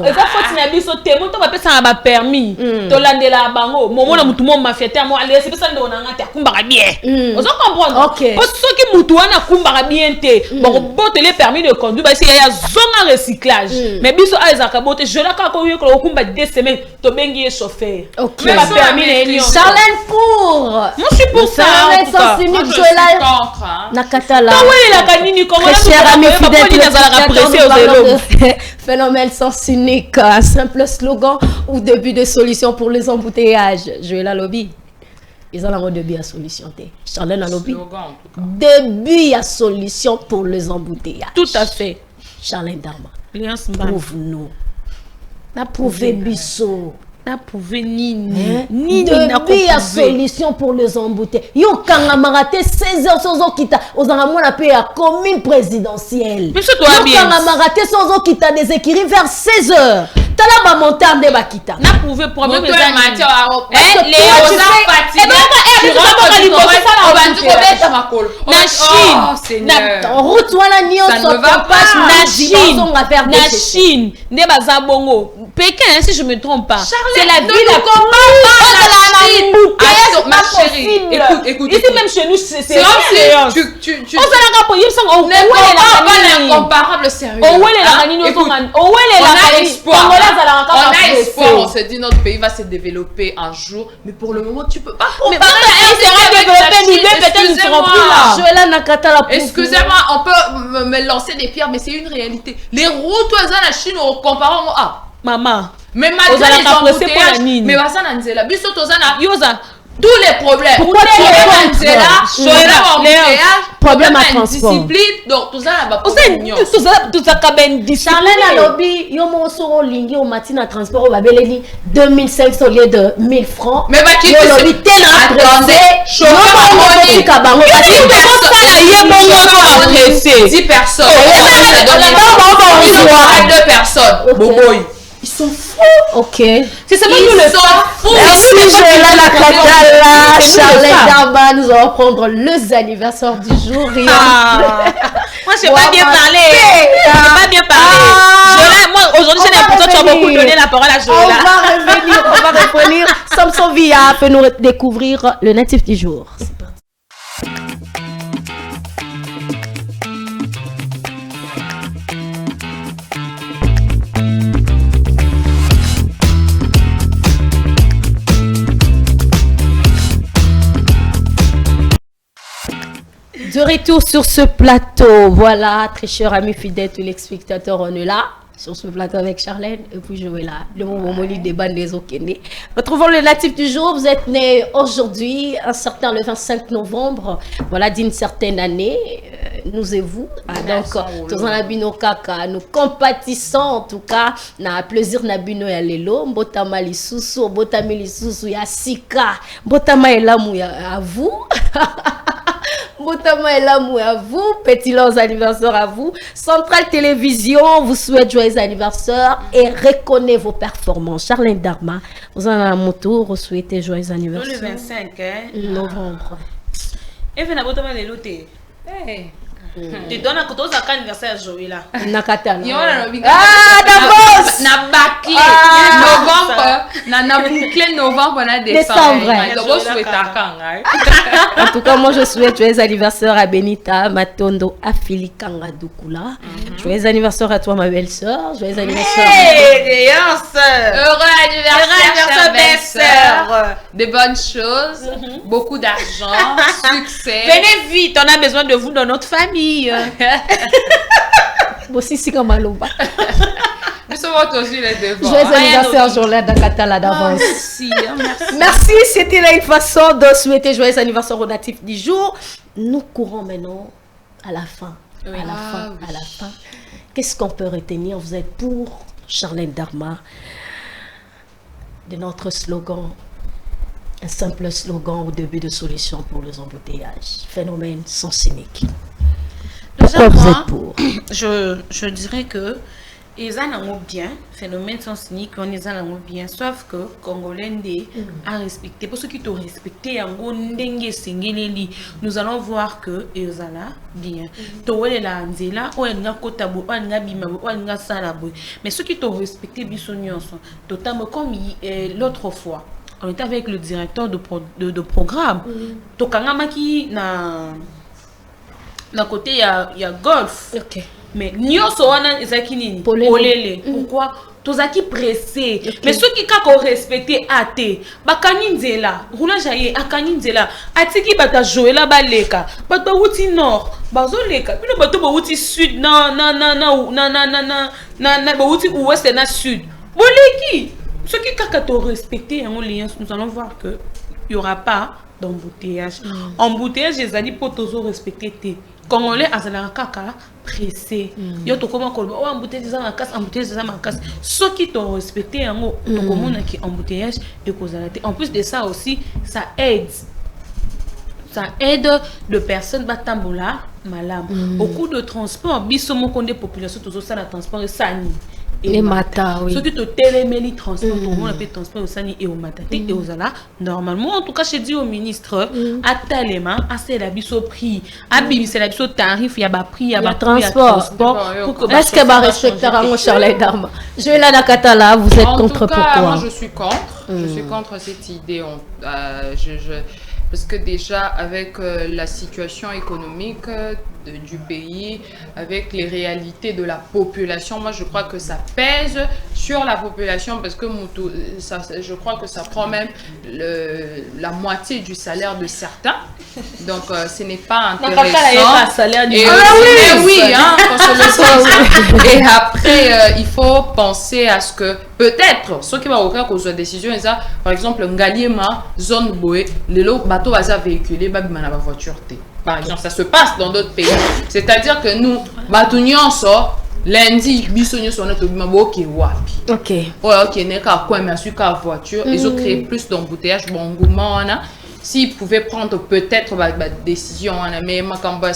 [SPEAKER 3] eza foti na biso te moto ba pesa ba permis to landela bango momo na mutu mo mafete mo ale se pesa ndo na ngati akumbaka bien ozo comprendre parce que soki mutu wana akumbaka bien te bon bote les permis de conduire ba si ya zonga recyclage mais biso aizaka bote je la ka ko yo ko kumba 2 semaines to bengi chauffeur mais ba permis na enyo
[SPEAKER 1] Charlène pour
[SPEAKER 3] moi je suis pour ça
[SPEAKER 1] sans unique Joël Nakatala
[SPEAKER 3] la kanini Congo
[SPEAKER 1] cher ami fidèle phénomène sens unique, un simple slogan ou début de solution pour les embouteillages. Joël Lobby, ils ont un début à solution. Charlène à Lobby, début à solution pour les embouteillages.
[SPEAKER 3] Tout à fait.
[SPEAKER 1] Charlène Darma, prouve-nous. N'a prouvé Bissot.
[SPEAKER 3] N'a prouvé ni
[SPEAKER 1] début à solution pour les embouteillages. Yo kanga maraté 16 heures sans kita aux amours la paix à commune présidentielle.
[SPEAKER 3] Mais c'est toi bien.
[SPEAKER 1] Yo kanga maraté sans kita des écrits vers 16 heures. T'as la montagne de Bakita.
[SPEAKER 3] N'a prouvé problème
[SPEAKER 2] les
[SPEAKER 1] en route wala nio
[SPEAKER 2] ça ne va pas.
[SPEAKER 3] Na Chine ne bazabongo Pékin si je me trompe pas
[SPEAKER 2] c'est la ville la plus ma chérie écoute
[SPEAKER 3] ici même chez nous c'est
[SPEAKER 2] tu on n'est pas comparable sérieux on a espoir on se dit notre pays va se développer un jour mais pour le moment tu peux pas comparer excusez-moi on peut me lancer des pierres mais c'est une réalité les routes à la Chine comparant
[SPEAKER 3] maman
[SPEAKER 2] mais malgré les embouteillages mais ça n'a nzela biso tozana yoza tous les problèmes
[SPEAKER 1] pourquoi tu
[SPEAKER 2] problème à transport discipline donc tout ça là
[SPEAKER 1] tout ça Charlène a lobby yo mo soro lingi au matin à transport va beleni 2500 au lieu de 1000 francs
[SPEAKER 2] mais va qui
[SPEAKER 1] yo lobby tellement pressé
[SPEAKER 2] pressé 10 personnes 2 personnes boboy ils sont fous.
[SPEAKER 1] Ok.
[SPEAKER 2] C'est ça ils sont fous.
[SPEAKER 1] Merci Joël Nakatala, Charlène Darma. Nous allons prendre les anniversaires du jour.
[SPEAKER 3] Moi je n'ai pas bien parlé. Je n'ai pas bien parlé. Joël, moi aujourd'hui j'ai l'impression que tu as beaucoup donné la parole à Joël.
[SPEAKER 1] On va revenir. Samson Via peut nous découvrir le natif du jour. C'est parti. De retour sur ce plateau, voilà, très cher ami fidèle, tous les spectateurs, on est là, sur ce plateau avec Charlène, et puis je vais là, le moment des bandes des Okene. Retrouvons le natif du jour, vous êtes né aujourd'hui, un certain le 25 novembre, voilà, d'une certaine année, nous et vous, donc, tous en abino kaka, nous compatissons en tout cas, na plaisir nabino ya lelo, mbotama lisusu, mbotama lisusu ya sika, mbotama elamu ya vous. Botama et l'amour à vous, petit lors anniversaire à vous. Centrale Télévision vous souhaite joyeux anniversaire et reconnaît vos performances. Charlène Darma, vous en avez un moto, vous souhaitez joyeux anniversaire.
[SPEAKER 3] Le 25
[SPEAKER 1] novembre.
[SPEAKER 3] Et venez à Botama les lotés. Tu donnes un couteau à anniversaire Joël là.
[SPEAKER 1] Nakatala.
[SPEAKER 2] D'abord na baki novembre na boucler novembre na décembre.
[SPEAKER 1] En tout cas moi je souhaite joyeux anniversaire à Benita Matondo à Filikanga Dukula. Joyeux anniversaire à toi ma belle-sœur. Joyeux anniversaire.
[SPEAKER 2] Heureux anniversaire belle-sœur. De bonnes choses, beaucoup d'argent, succès.
[SPEAKER 3] Venez vite, on a besoin de vous dans notre famille.
[SPEAKER 1] Aussi comme Maloba.
[SPEAKER 2] Nous sommes aussi les devants.
[SPEAKER 1] Joyeux anniversaire Joël Nakatala d'avance. Merci, c'était là une façon de souhaiter joyeux anniversaire au natif du jour. Nous courons maintenant à la fin. À la fin. Qu'est-ce qu'on peut retenir? Vous êtes pour Charlène Darma de notre slogan. Un simple slogan au début de solution pour les embouteillages. Phénomène sans cynique. Pourquoi vous êtes pour?
[SPEAKER 3] Je dirais que ils ont bien, phénomène sans cynique, on les a bien, sauf que Congolais a respecté. Pour ceux qui t'ont respecté, nous allons voir que ils ont bien. Mais ceux qui t'ont respecté, totalement comme l'autre fois. On était avec le directeur de programme. Tokangamaki na côté il y a golf.
[SPEAKER 1] Ok.
[SPEAKER 3] Mais nyoso wana ezaki nini? Polele. Pourquoi? Tozaki pressé. Mais ceux qui ont respecté até, bakani nzela, roulage aye akani nzela, atiki bata joela baleka, bata wuti nord, bazoleka, bino bato ba wuti sud na wuti ouest na sud. Boleki. Ceux qui ont respecté nous allons voir que il y aura pas d'embouteillage. Embouteillage, les amis pour tous respecter tes Congolais à la kaka pressé. Yo to comment ko embouteillage za makas, embouteillage za makas. Ceux qui t'ont respecté yango to komona ki embouteillage et kozalate. En plus de ça aussi, ça aide de personnes batambola malam. Au coût de transport, biso moko des populations tous ça la transport et sani.
[SPEAKER 1] Les matins, oui.
[SPEAKER 3] Ceux qui te téléméli transport, tout le monde appelle transport au Sani et au Matati et aux Ala. Normalement, en tout cas, je dis au ministre, à Talema, à Célabiso prix, à Bibi Célabiso tarif, il y a pas prix, il y a pas transport.
[SPEAKER 1] Est-ce que va respecter mon Charles Darma? Je vais là, Nakatala, vous êtes contre pourquoi?
[SPEAKER 2] Moi, je suis contre. Je suis contre cette idée. Parce que déjà, avec la situation économique du pays, avec les réalités de la population, moi je crois que ça pèse sur la population parce que je crois que ça prend même la moitié du salaire de certains. Donc ce n'est pas intéressant. Et après, il faut penser à ce que peut-être, ceux qui vont regarder aux décisions, par exemple, Ngaliema, zone Boé, les bateaux vont véhiculer, la voiture. Par exemple, ça se passe dans d'autres pays. C'est-à-dire que nous, Batunion sort, lundi, Bissonio sont notre ok, wapi. Ok. Ok, n'est qu'à quoi, mais qu'à voiture. Ils ont créé plus d'embouteillages. Bon, gourmand, s'ils pouvaient prendre peut-être des décisions, mais ma campagne,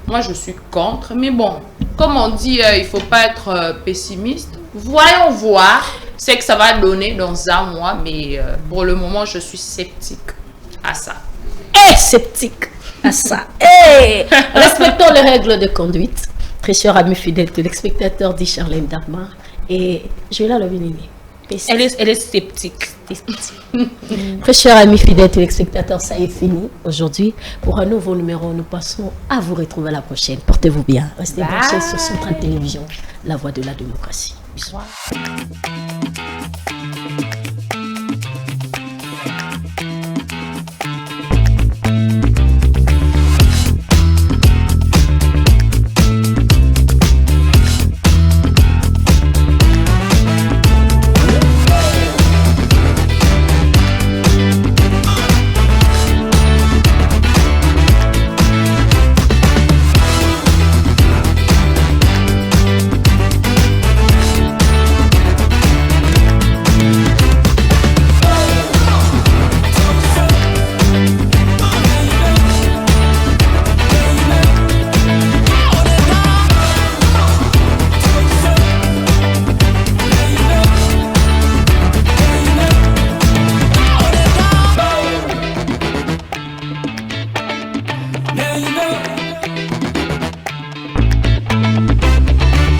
[SPEAKER 2] moi je suis contre. Mais bon, comme on dit, il ne faut pas être pessimiste. Voyons voir ce que ça va donner dans un mois. Mais pour le moment, je suis sceptique à ça.
[SPEAKER 1] Sceptique à ça. Respectons les règles de conduite. Très cher ami fidèle téléspectateur, dit Charlène Darma. Et je vais là le Bénini.
[SPEAKER 3] Elle est sceptique.
[SPEAKER 1] Très cher ami fidèle téléspectateur, ça est fini aujourd'hui. Pour un nouveau numéro, nous passons à vous retrouver la prochaine. Portez-vous bien. Restez branchés sur Centrale Télévision, la voix de la démocratie. Bonsoir.